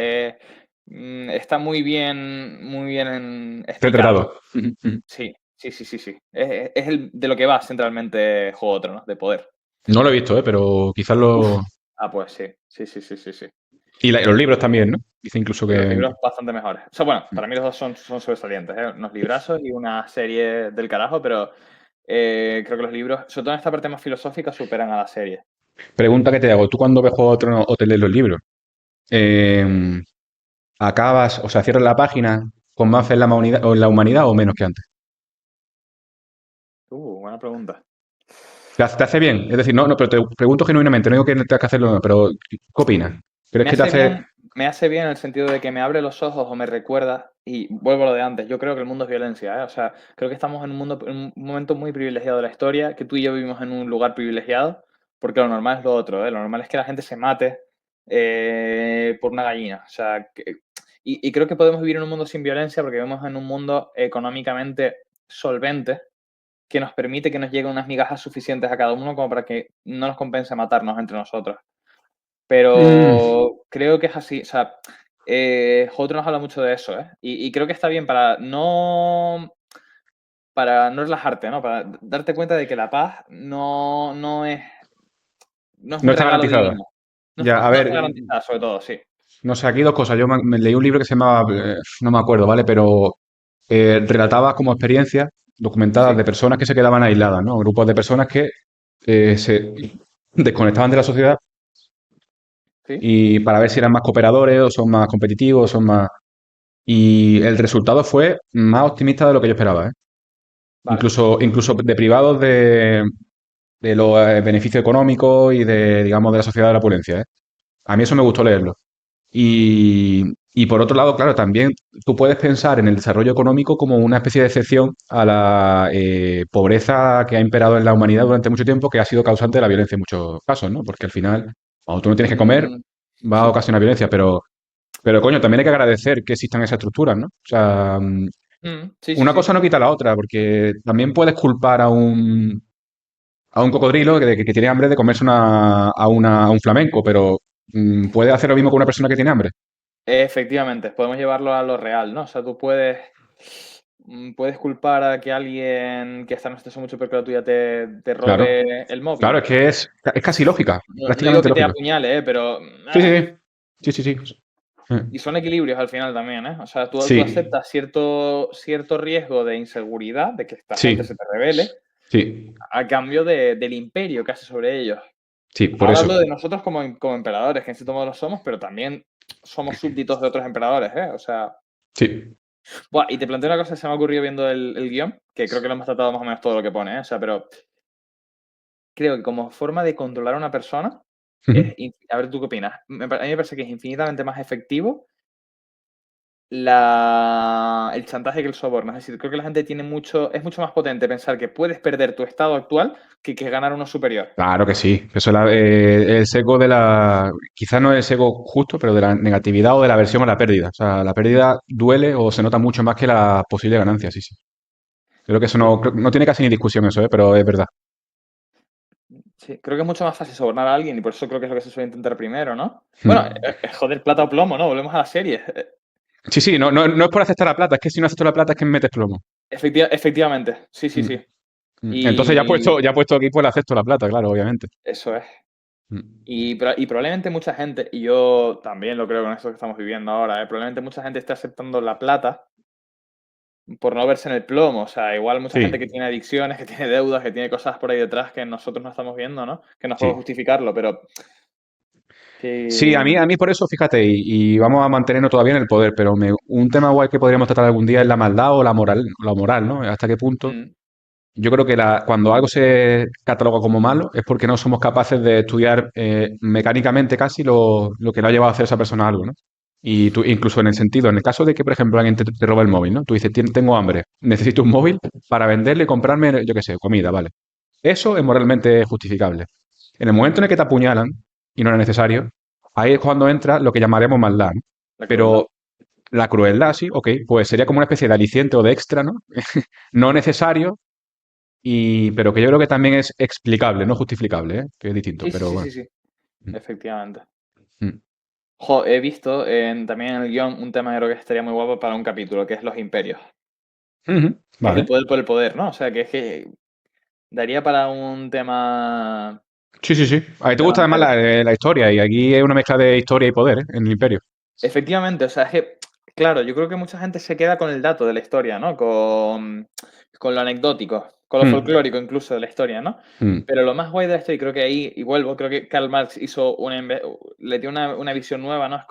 Speaker 2: está muy bien explicado.
Speaker 1: Retratado. Ujú, ujú.
Speaker 2: Sí, sí, sí, sí, sí. Es de lo que va centralmente Juego de Tronos, de poder.
Speaker 1: No lo he visto, pero quizás
Speaker 2: Uf.
Speaker 1: lo...
Speaker 2: Ah, pues sí, sí, sí, sí, sí, sí.
Speaker 1: Y los libros también, ¿no? Dice incluso
Speaker 2: Los
Speaker 1: que...
Speaker 2: libros bastante mejores. O sea, bueno, para mí los dos son sobresalientes, ¿eh? Unos librazos y una serie del carajo, pero creo que los libros, sobre todo en esta parte más filosófica, superan a la serie.
Speaker 1: Pregunta que te hago. ¿Tú cuando ves Juego de Tronos o te lees los libros? eh, ¿Acabas, o sea, cierras la página con más fe en la humanidad o menos que antes?
Speaker 2: Buena pregunta.
Speaker 1: ¿Te hace bien? Es decir, no, no, pero te pregunto genuinamente, no digo que tengas que hacerlo, no, pero ¿qué opinas? ¿Crees
Speaker 2: Me
Speaker 1: que te
Speaker 2: hace
Speaker 1: hace...?
Speaker 2: bien, me hace bien en el sentido de que me abre los ojos o me recuerda, y vuelvo a lo de antes, yo creo que el mundo es violencia, ¿eh? O sea, creo que estamos en un momento muy privilegiado de la historia, que tú y yo vivimos en un lugar privilegiado, porque lo normal es lo otro, ¿eh? Lo normal es que la gente se mate por una gallina. O sea, y creo que podemos vivir en un mundo sin violencia porque vivimos en un mundo económicamente solvente que nos permite que nos lleguen unas migajas suficientes a cada uno como para que no nos compense matarnos entre nosotros.
Speaker 1: Mm,
Speaker 2: Pero creo que es así. O sea, Joto nos habla mucho de eso, ¿eh? Y creo que está bien para no relajarte, ¿no? Para darte cuenta de que la paz no es un
Speaker 1: no está
Speaker 2: regalo
Speaker 1: garantizada.
Speaker 2: divino. No,
Speaker 1: Ya, a
Speaker 2: no está
Speaker 1: ver,
Speaker 2: garantizada, sobre todo, sí.
Speaker 1: no sé, aquí dos cosas. Yo me leí un libro que se llamaba, no me acuerdo, ¿vale? Pero relataba como experiencias documentadas
Speaker 2: Sí,
Speaker 1: de personas que se quedaban aisladas, ¿no? Grupos de personas que se desconectaban de la sociedad
Speaker 2: sí,
Speaker 1: y para ver si eran más cooperadores o son más competitivos, son más... Y el resultado fue más optimista de lo que yo esperaba, ¿eh?
Speaker 2: vale.
Speaker 1: Incluso de privados de los beneficios económicos y de, digamos, de la sociedad de la opulencia, ¿eh? A mí eso me gustó leerlo. Y por otro lado, claro, también tú puedes pensar en el desarrollo económico como una especie de excepción a la pobreza que ha imperado en la humanidad durante mucho tiempo, que ha sido causante de la violencia en muchos casos, ¿no? Porque al final, cuando tú no tienes que comer,
Speaker 2: Mm,
Speaker 1: va a
Speaker 2: sí.
Speaker 1: ocasionar violencia, pero coño, también hay que agradecer que existan esas estructuras, ¿no? O sea,
Speaker 2: Sí, sí,
Speaker 1: una
Speaker 2: sí.
Speaker 1: cosa no quita la otra, porque también puedes culpar a un cocodrilo que tiene hambre de comerse a un flamenco, pero puede hacer lo mismo con una persona que tiene hambre.
Speaker 2: Efectivamente, podemos llevarlo a lo real, ¿no? O sea, tú puedes. puedes culpar a que alguien que está en una situación mucho peor que la tuya te
Speaker 1: Claro,
Speaker 2: robe el
Speaker 1: claro,
Speaker 2: móvil.
Speaker 1: es que es casi lógica,
Speaker 2: No digo
Speaker 1: prácticamente
Speaker 2: que te
Speaker 1: lógica.
Speaker 2: apuñale, pero...
Speaker 1: Sí, sí, sí, sí, sí, sí.
Speaker 2: Y son equilibrios al final también, ¿eh? O sea, tú
Speaker 1: Sí,
Speaker 2: aceptas cierto riesgo de inseguridad, de que esta gente se
Speaker 1: sí,
Speaker 2: te revele,
Speaker 1: sí,
Speaker 2: a cambio del imperio que hace sobre ellos.
Speaker 1: sí, por
Speaker 2: Ahora
Speaker 1: eso.
Speaker 2: hablo de nosotros como emperadores, que en cierto modo lo somos, pero también somos súbditos de otros emperadores, ¿eh? O sea...
Speaker 1: Sí.
Speaker 2: Buah, y te planteo una cosa que se me ha ocurrido viendo el guión, que creo que lo hemos tratado más o menos todo lo que pone, ¿eh? O sea, pero creo que como forma de controlar a una persona,
Speaker 1: Ujú.
Speaker 2: a ver, ¿tú qué opinas? A mí me parece que es infinitamente más efectivo el chantaje que el soborno. Es decir, creo que la gente es mucho más potente pensar que puedes perder tu estado actual que ganar uno superior.
Speaker 1: Claro que sí. Eso es el sesgo de la. Quizás no es el sesgo justo, pero de la negatividad o de la aversión a la pérdida. O sea, la pérdida duele o se nota mucho más que la posible ganancia, sí, sí. Creo que eso
Speaker 2: Sí,
Speaker 1: no tiene casi ni discusión eso, pero es verdad.
Speaker 2: sí, creo que es mucho más fácil sobornar a alguien y por eso creo que es lo que se suele intentar primero, ¿no? Bueno,
Speaker 1: Mm.
Speaker 2: joder, plata o plomo, ¿no? Volvemos a la serie.
Speaker 1: Sí, sí, no es por aceptar la plata, es que si no acepto la plata es que me metes plomo.
Speaker 2: Efectivamente, sí, sí,
Speaker 1: Mm.
Speaker 2: sí.
Speaker 1: Entonces
Speaker 2: Y
Speaker 1: ya puesto aquí, pues le acepto la plata, claro, obviamente.
Speaker 2: eso es.
Speaker 1: Mm.
Speaker 2: Y probablemente mucha gente, y yo también lo creo con esto que estamos viviendo ahora, probablemente mucha gente esté aceptando la plata por no verse en el plomo. O sea, igual mucha gente que
Speaker 1: Sí,
Speaker 2: tiene adicciones, que tiene deudas, que tiene cosas por ahí detrás que nosotros no estamos viendo, ¿no? Que no puedo
Speaker 1: sí.
Speaker 2: justificarlo, pero
Speaker 1: Sí,
Speaker 2: que...
Speaker 1: a mí por eso, fíjate, y vamos a mantenernos todavía en el poder, pero un tema guay que podríamos tratar algún día es la maldad o la moral, ¿no? ¿Hasta qué punto?
Speaker 2: Mm,
Speaker 1: Yo creo que cuando algo se cataloga como malo es porque no somos capaces de estudiar mecánicamente casi lo que lo ha llevado a hacer esa persona algo, ¿no? Y tú, incluso en el sentido, en el caso de que, por ejemplo, alguien te roba el móvil, ¿no? Tú dices, Tengo hambre, necesito un móvil para venderle y comprarme, yo qué sé, comida, ¿vale? Eso es moralmente justificable. En el momento en el que te apuñalan, y no era necesario, ahí es cuando entra lo que llamaremos maldad, ¿no?
Speaker 2: la crueldad.
Speaker 1: Pero la crueldad, sí, ok, pues sería como una especie de aliciente o de extra, ¿no? No necesario, pero que yo creo que también es explicable, no justificable, ¿eh? Que es distinto,
Speaker 2: Sí, sí,
Speaker 1: pero
Speaker 2: sí,
Speaker 1: bueno.
Speaker 2: sí, sí,
Speaker 1: Mm,
Speaker 2: efectivamente.
Speaker 1: mm.
Speaker 2: Jo, he visto también en el guión un tema que creo que estaría muy guapo para un capítulo, que es los imperios.
Speaker 1: Ujú,
Speaker 2: Que es el
Speaker 1: vale.
Speaker 2: poder por el poder, ¿no? O sea, que es que daría para un tema,
Speaker 1: Sí, sí, sí. A ti
Speaker 2: un
Speaker 1: te
Speaker 2: tema
Speaker 1: gusta además
Speaker 2: entero.
Speaker 1: la historia, y aquí es una mezcla de historia y poder, ¿eh? En el Imperio.
Speaker 2: Efectivamente, o sea, es que, claro, yo creo que mucha gente se queda con el dato de la historia, ¿no? Con lo anecdótico, con lo
Speaker 1: Mm,
Speaker 2: folclórico incluso de la historia, ¿no?
Speaker 1: mm.
Speaker 2: Pero lo más guay de esto, y creo que ahí, y vuelvo, creo que Karl Marx le dio una visión nueva, ¿no? Es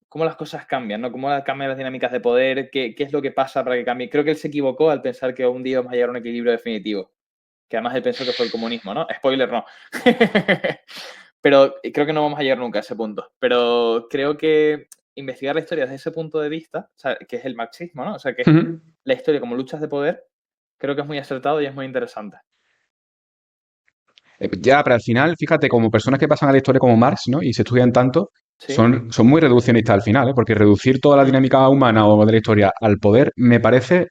Speaker 2: cómo las cosas cambian, ¿no? Cómo cambian las dinámicas de poder, qué es lo que pasa para que cambie. Creo que él se equivocó al pensar que un día vamos a llegar a un equilibrio definitivo, que además él pensó que fue el comunismo, ¿no? Spoiler, no. Pero creo que no vamos a llegar nunca a ese punto. Pero creo que investigar la historia desde ese punto de vista, o sea, que es el marxismo, ¿no? O sea, que es
Speaker 1: Ujú.
Speaker 2: la historia como luchas de poder, creo que es muy acertado y es muy interesante.
Speaker 1: Ya, pero al final, fíjate, como personas que pasan a la historia como Marx, ¿no? Y se estudian tanto,
Speaker 2: ¿Sí?
Speaker 1: son muy reduccionistas al final, ¿eh? Porque reducir toda la
Speaker 2: Mm.
Speaker 1: dinámica humana o de la historia al poder me parece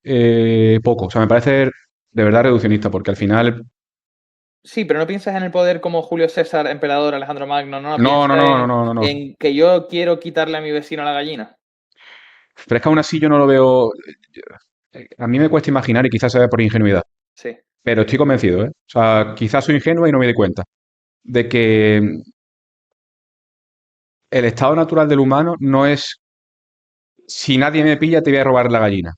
Speaker 1: poco. O sea, me parece de verdad reduccionista, porque al final.
Speaker 2: Sí, pero no piensas en el poder como Julio César, emperador, Alejandro Magno, no, no,
Speaker 1: No, no,
Speaker 2: piensa
Speaker 1: no, no, no, no, no.
Speaker 2: en que yo quiero quitarle a mi vecino la gallina.
Speaker 1: Pero es que aún así yo no lo veo. A mí me cuesta imaginar y quizás sea por ingenuidad,
Speaker 2: Sí.
Speaker 1: pero estoy convencido, ¿eh? O sea, quizás soy ingenuo y no me doy cuenta de que el estado natural del humano no es si nadie me pilla te voy a robar la gallina.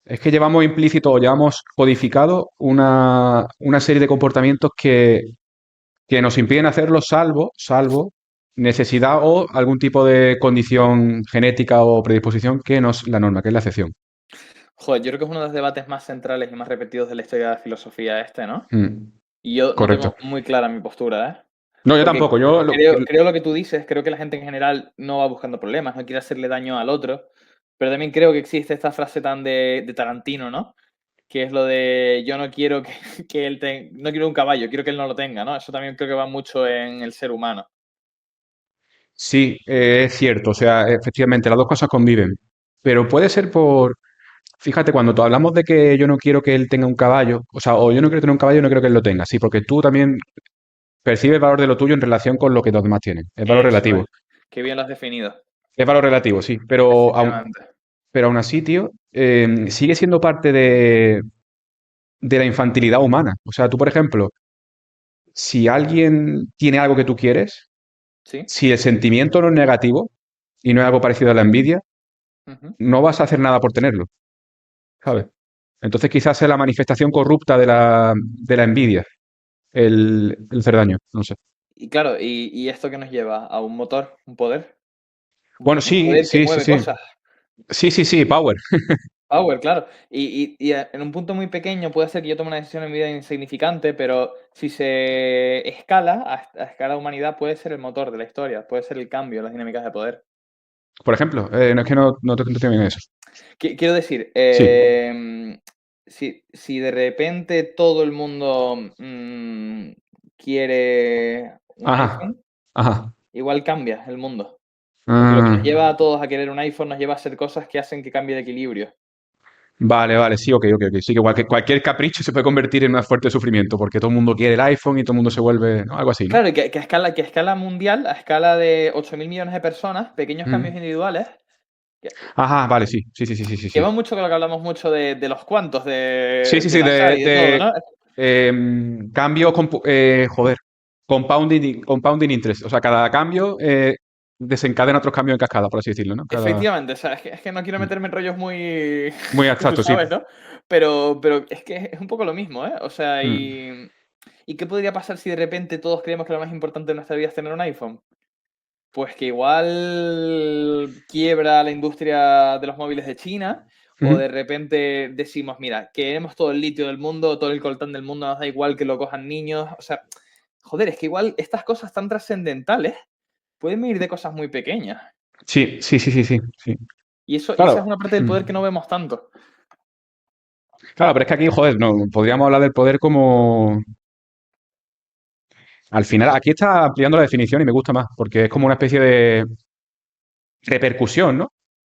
Speaker 1: Es que llevamos implícito o llevamos codificado una serie de comportamientos que nos impiden hacerlo salvo necesidad o algún tipo de condición genética o predisposición que no es la norma, que es la excepción.
Speaker 2: Joder, yo creo que es uno de los debates más centrales y más repetidos de la historia de la filosofía este, ¿no?
Speaker 1: Mm,
Speaker 2: Y yo no
Speaker 1: correcto.
Speaker 2: tengo muy clara mi postura, ¿eh?
Speaker 1: No, yo
Speaker 2: Porque
Speaker 1: tampoco.
Speaker 2: creo lo que tú dices, creo que la gente en general no va buscando problemas, no quiere hacerle daño al otro, pero también creo que existe esta frase tan de Tarantino, ¿no? Que es lo de yo no quiero que, no quiero un caballo, quiero que él no lo tenga, ¿no? Eso también creo que va mucho en el ser humano.
Speaker 1: Sí, es cierto. O sea, efectivamente, las dos cosas conviven. Pero puede ser fíjate, cuando hablamos de que yo no quiero que él tenga un caballo, o sea, o yo no quiero tener un caballo, no quiero que él lo tenga. Sí, porque tú también percibes el valor de lo tuyo en relación con lo que los demás tienen. Es valor
Speaker 2: Eso es.
Speaker 1: relativo.
Speaker 2: Qué bien lo has definido.
Speaker 1: Es valor relativo, sí. Pero
Speaker 2: Efectivamente.
Speaker 1: pero aún así, tío, sigue siendo parte de la infantilidad humana. O sea, tú, por ejemplo, si alguien tiene algo que tú quieres,
Speaker 2: ¿Sí?
Speaker 1: si el sentimiento no es negativo y no es algo parecido a la envidia,
Speaker 2: Ujú.
Speaker 1: no vas a hacer nada por tenerlo, ¿sabes? Entonces quizás sea la manifestación corrupta de la envidia, el hacer daño, no sé.
Speaker 2: Y claro, y esto que nos lleva a un motor, un poder,
Speaker 1: Bueno,
Speaker 2: un
Speaker 1: sí,
Speaker 2: poder que
Speaker 1: sí, sí,
Speaker 2: mueve
Speaker 1: sí.
Speaker 2: cosas.
Speaker 1: Sí, sí, sí, Power.
Speaker 2: Power, claro. En un punto muy pequeño puede ser que yo tome una decisión en mi vida insignificante, pero si se escala a escala humanidad, puede ser el motor de la historia, puede ser el cambio, las dinámicas de poder.
Speaker 1: Por ejemplo, no es que no te entiendo bien eso.
Speaker 2: Quiero decir,
Speaker 1: Sí.
Speaker 2: si de repente todo el mundo quiere un
Speaker 1: Ajá,
Speaker 2: iPhone,
Speaker 1: ajá.
Speaker 2: igual cambia el mundo. Porque lo que nos
Speaker 1: Ah,
Speaker 2: lleva a todos a querer un iPhone nos lleva a hacer cosas que hacen que cambie el equilibrio.
Speaker 1: vale, vale, sí, ok, ok, ok. Sí, que cualquier capricho se puede convertir en un fuerte sufrimiento, porque todo el mundo quiere el iPhone y todo el mundo se vuelve, ¿no? Algo así, ¿no?
Speaker 2: Claro, y que a escala mundial, a escala de 8.000 millones de personas, pequeños cambios
Speaker 1: Mm.
Speaker 2: individuales, que,
Speaker 1: Ajá, vale, sí, sí, sí, sí, sí, sí,
Speaker 2: que
Speaker 1: sí.
Speaker 2: va mucho con lo que hablamos mucho de los cuantos,
Speaker 1: Sí, sí, sí,
Speaker 2: del azar y de todo, ¿no?
Speaker 1: cambio, joder, compounding interest. O sea, cada cambio desencadena otros cambios en cascada, por así decirlo, ¿no?
Speaker 2: Efectivamente, o sea, es que no quiero
Speaker 1: Mm.
Speaker 2: meterme en rollos muy,
Speaker 1: Muy
Speaker 2: tú
Speaker 1: abstracto, sí.
Speaker 2: sabes, ¿no? Pero es que es un poco lo mismo, ¿eh? O sea,
Speaker 1: Mm.
Speaker 2: ¿y qué podría pasar si de repente todos creemos que lo más importante en nuestra vida es tener un iPhone? Pues que igual quiebra la industria de los móviles de China, o
Speaker 1: Ujú.
Speaker 2: de repente decimos, mira, queremos todo el litio del mundo, todo el coltán del mundo, nos da igual que lo cojan niños. O sea, joder, es que igual estas cosas tan trascendentales pueden venir de cosas muy pequeñas.
Speaker 1: Sí, sí, sí, sí, sí, sí.
Speaker 2: Y esa es
Speaker 1: Claro.
Speaker 2: una parte del
Speaker 1: Mm.
Speaker 2: poder que no vemos tanto.
Speaker 1: Claro, pero es que aquí, joder, no, podríamos hablar del poder como... Al final, aquí está ampliando la definición y me gusta más, porque es como una especie de repercusión, ¿no?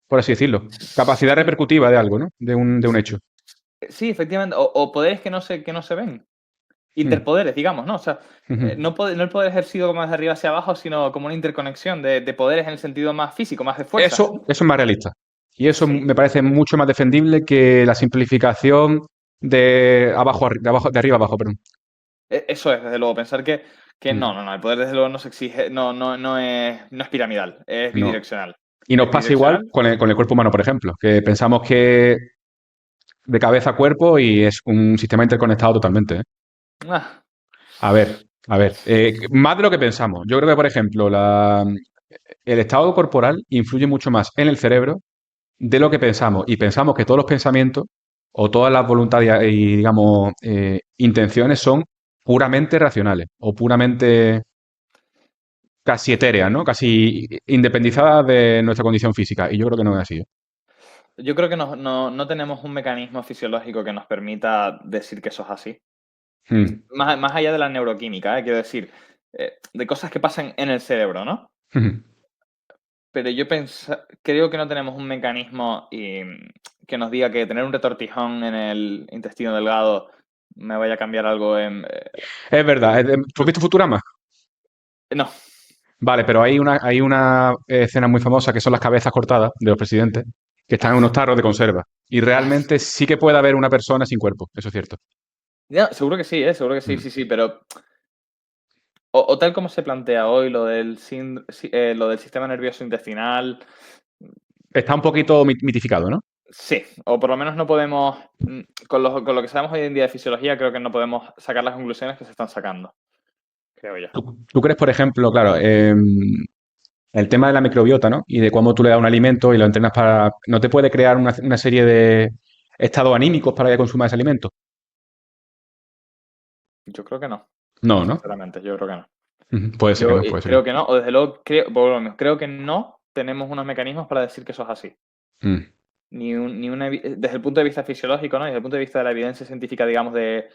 Speaker 1: Por así decirlo. Capacidad
Speaker 2: Sí,
Speaker 1: repercutiva de algo, ¿no? De un hecho.
Speaker 2: sí, efectivamente. O poderes que no se ven.
Speaker 1: Mm.
Speaker 2: Interpoderes, digamos, ¿no? O sea,
Speaker 1: Ujú.
Speaker 2: no el poder ejercido como desde arriba hacia abajo, sino como una interconexión de poderes en el sentido más físico, más de fuerzas.
Speaker 1: Eso es más realista. Y eso
Speaker 2: Sí,
Speaker 1: me parece mucho más defendible que la simplificación de abajo, de arriba abajo, perdón.
Speaker 2: eso es, desde luego. Pensar que
Speaker 1: Mm.
Speaker 2: no, el poder desde luego no se exige, no es piramidal, es
Speaker 1: No.
Speaker 2: bidireccional.
Speaker 1: Y nos
Speaker 2: Es
Speaker 1: pasa igual
Speaker 2: bidireccional.
Speaker 1: con el cuerpo humano, por ejemplo, que pensamos que de cabeza a cuerpo y es un sistema interconectado totalmente, ¿eh?
Speaker 2: Ah,
Speaker 1: A ver, más de lo que pensamos. Yo creo que, por ejemplo, el estado corporal influye mucho más en el cerebro de lo que pensamos. Y pensamos que todos los pensamientos o todas las voluntades y, digamos, intenciones son puramente racionales o puramente casi etéreas, ¿no? Casi independizadas de nuestra condición física. Y yo creo que no es así, ¿eh?
Speaker 2: yo creo que no tenemos un mecanismo fisiológico que nos permita decir que eso es así.
Speaker 1: Mm.
Speaker 2: Más allá de la neuroquímica, quiero decir, de cosas que pasan en el cerebro, ¿no? Pero creo que no tenemos un mecanismo que nos diga que tener un retortijón en el intestino delgado me vaya a cambiar algo en...
Speaker 1: Es verdad. ¿Tú has visto Futurama?
Speaker 2: no,
Speaker 1: Vale, pero hay una escena muy famosa que son las cabezas cortadas de los presidentes que están en unos tarros de conserva. Y
Speaker 2: ah,
Speaker 1: realmente sí que puede haber una persona sin cuerpo, eso es cierto.
Speaker 2: seguro que sí, seguro que sí,
Speaker 1: Mm.
Speaker 2: sí, sí, pero... O tal como se plantea hoy lo del sistema nervioso intestinal,
Speaker 1: Está un poquito mitificado, ¿no?
Speaker 2: sí, o por lo menos no podemos, con lo que sabemos hoy en día de fisiología, creo que no podemos sacar las conclusiones que se están sacando, creo yo.
Speaker 1: ¿Tú crees, por ejemplo, claro, el tema de la microbiota, ¿no? Y de cómo tú le das un alimento y lo entrenas para... ¿No te puede crear una serie de estados anímicos para que consuma ese alimento?
Speaker 2: Yo creo que no,
Speaker 1: No, ¿no?
Speaker 2: sinceramente, yo creo que no.
Speaker 1: Ujú. Puede ser que
Speaker 2: Yo
Speaker 1: no, puede ser que
Speaker 2: creo que no, o desde luego creo que no tenemos unos mecanismos para decir que eso es así.
Speaker 1: no. Mm.
Speaker 2: Desde el punto de vista fisiológico, ¿no? Y desde el punto de vista de la evidencia científica, digamos, de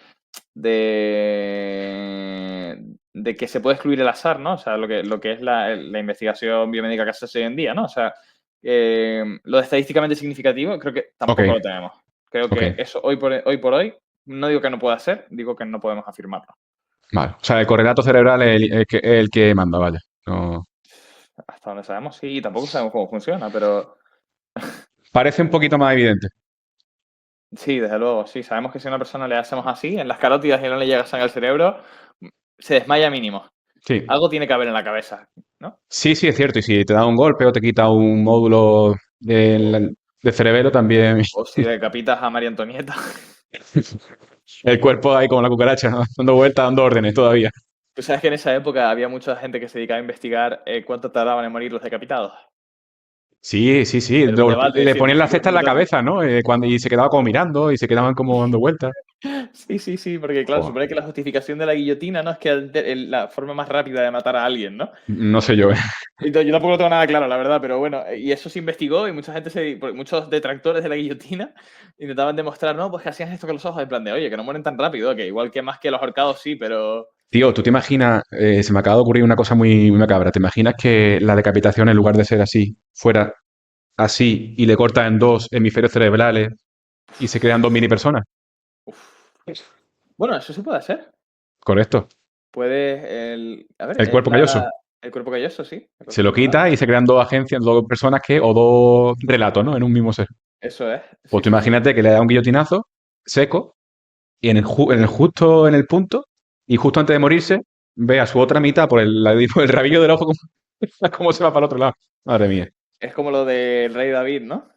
Speaker 2: que se puede excluir el azar, ¿no? O sea, lo que es la investigación biomédica que se hace hoy en día, ¿no? O sea, lo de estadísticamente significativo creo que
Speaker 1: Ok,
Speaker 2: tampoco lo tenemos. Creo
Speaker 1: ok.
Speaker 2: que eso hoy por hoy, no digo que no pueda ser, digo que no podemos afirmarlo.
Speaker 1: Vale. O sea, el correlato cerebral es el que manda, vaya. No.
Speaker 2: Hasta donde sabemos, sí, y tampoco sabemos cómo funciona, pero
Speaker 1: Parece un poquito más evidente.
Speaker 2: Sí, desde luego, sí. Sabemos que si a una persona le hacemos así, en las carótidas y no le llega sangre al cerebro, se desmaya mínimo.
Speaker 1: Sí.
Speaker 2: Algo tiene que haber en la cabeza, ¿no?
Speaker 1: Sí, sí, es cierto. Y si te da un golpe o te quita un módulo
Speaker 2: O,
Speaker 1: de cerebelo, también
Speaker 2: o si decapitas a María Antonieta.
Speaker 1: el cuerpo ahí como la cucaracha, ¿no? Dando vueltas, dando órdenes todavía.
Speaker 2: Tú sabes que en esa época había mucha gente que se dedicaba a investigar cuánto tardaban en morir los decapitados.
Speaker 1: Sí, sí, sí.
Speaker 2: Era un debate
Speaker 1: Le ponían la
Speaker 2: científico
Speaker 1: cesta en la
Speaker 2: brutal.
Speaker 1: cabeza, ¿no? Y se quedaba como mirando y se quedaban como dando vueltas.
Speaker 2: Sí, sí, sí, porque claro,
Speaker 1: Joder,
Speaker 2: supone que la justificación de la guillotina, ¿no? Es que la forma más rápida de matar a alguien, ¿no?
Speaker 1: no sé yo, ¿eh?
Speaker 2: Yo tampoco lo tengo nada claro, la verdad, pero bueno, y eso se investigó y mucha gente muchos detractores de la guillotina intentaban demostrar, no, pues que hacían esto con los ojos, en plan de, oye, que no mueren tan rápido, que igual que más que los ahorcados sí, pero
Speaker 1: Tío, ¿tú te imaginas? Se me acaba de ocurrir una cosa muy, muy macabra. ¿Te imaginas que la decapitación, en lugar de ser así, fuera así y le cortan en dos hemisferios cerebrales y se crean dos mini personas?
Speaker 2: bueno, eso sí puede ser.
Speaker 1: Correcto.
Speaker 2: Puedes, a ver,
Speaker 1: El cuerpo calloso.
Speaker 2: el cuerpo calloso, sí, el
Speaker 1: Se
Speaker 2: cuerpo
Speaker 1: lo
Speaker 2: celular,
Speaker 1: quita y se crean dos agencias, dos personas o dos relatos, ¿no? En un mismo ser.
Speaker 2: eso es,
Speaker 1: Pues
Speaker 2: sí,
Speaker 1: tú
Speaker 2: sí, sí.
Speaker 1: imagínate que le da un guillotinazo seco y en el justo en el punto y justo antes de morirse ve a su otra mitad por el rabillo del ojo cómo se va para el otro lado. Madre mía.
Speaker 2: Es como lo del rey David, ¿no?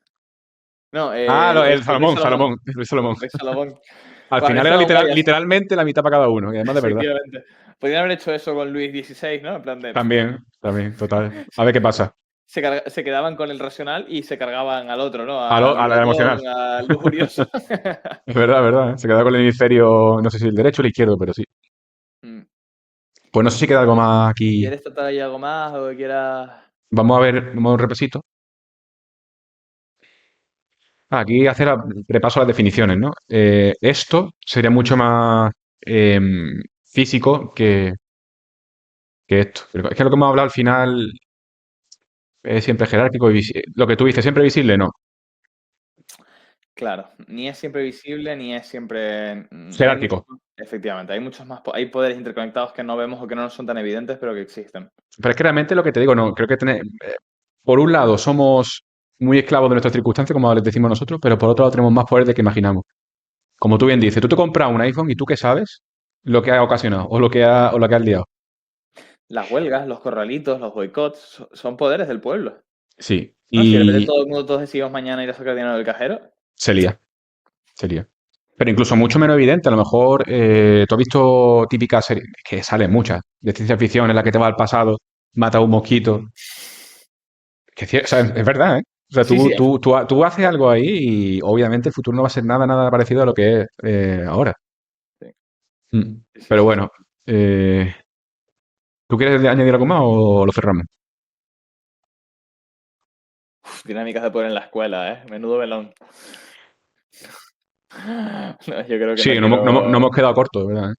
Speaker 2: No,
Speaker 1: Ah,
Speaker 2: el
Speaker 1: el
Speaker 2: rey
Speaker 1: Salomón,
Speaker 2: Salomón,
Speaker 1: Salomón, el rey Salomón.
Speaker 2: el rey Salomón.
Speaker 1: Al
Speaker 2: Buah, el rey
Speaker 1: final era
Speaker 2: Salomón, vaya,
Speaker 1: literalmente la mitad para cada uno, y además de verdad.
Speaker 2: efectivamente. Podrían haber hecho eso con Luis XVI, ¿no? En plan de,
Speaker 1: También, también, total. A ver qué pasa.
Speaker 2: se quedaban con el racional y se cargaban al otro, ¿no? Al
Speaker 1: A la emocional.
Speaker 2: glotón, al lujurioso.
Speaker 1: Es verdad, ¿eh? Se queda con el hemisferio, no sé si el derecho o el izquierdo, pero sí.
Speaker 2: Mm.
Speaker 1: Pues no sé si queda algo más aquí.
Speaker 2: ¿Quieres tratar ahí algo más o que quieras?
Speaker 1: Vamos a ver, vamos a un repasito. Aquí hacer repaso a las definiciones, ¿no? Esto sería mucho más físico que esto. Pero es que lo que hemos hablado al final es siempre jerárquico y lo que tú dices, siempre visible, no.
Speaker 2: Claro, ni es siempre visible, ni es siempre. Hay muchos
Speaker 1: Jerárquico.
Speaker 2: más. Efectivamente, hay muchos más. Hay poderes interconectados que no vemos o que no son tan evidentes, pero que existen.
Speaker 1: Pero es que realmente lo que te digo, no, creo que por un lado somos muy esclavos de nuestras circunstancias, como les decimos nosotros, pero por otro lado tenemos más poder de que imaginamos. Como tú bien dices, tú te compras un iPhone y tú qué sabes lo que ha ocasionado o lo que has liado.
Speaker 2: Las huelgas, los corralitos, los boicots, son poderes del pueblo.
Speaker 1: Sí,
Speaker 2: ¿No? Si de repente
Speaker 1: y
Speaker 2: todo el mundo, todos decidimos mañana ir a sacar dinero del cajero,
Speaker 1: se lía, se lía. Pero incluso mucho menos evidente, a lo mejor tú has visto típicas series, que salen muchas, de ciencia ficción en la que te va al pasado, mata a un mosquito. O sea, es verdad, ¿eh? O sea,
Speaker 2: sí, sí,
Speaker 1: tú haces algo ahí y obviamente el futuro no va a ser nada, nada parecido a lo que es ahora.
Speaker 2: sí,
Speaker 1: Mm.
Speaker 2: sí,
Speaker 1: Pero
Speaker 2: sí, sí.
Speaker 1: bueno, ¿tú quieres añadir algo más o lo cerramos?
Speaker 2: Dinámicas de poder en la escuela, ¿eh? Menudo velón. No, yo creo que
Speaker 1: Sí,
Speaker 2: no quiero.
Speaker 1: no hemos quedado cortos, ¿verdad?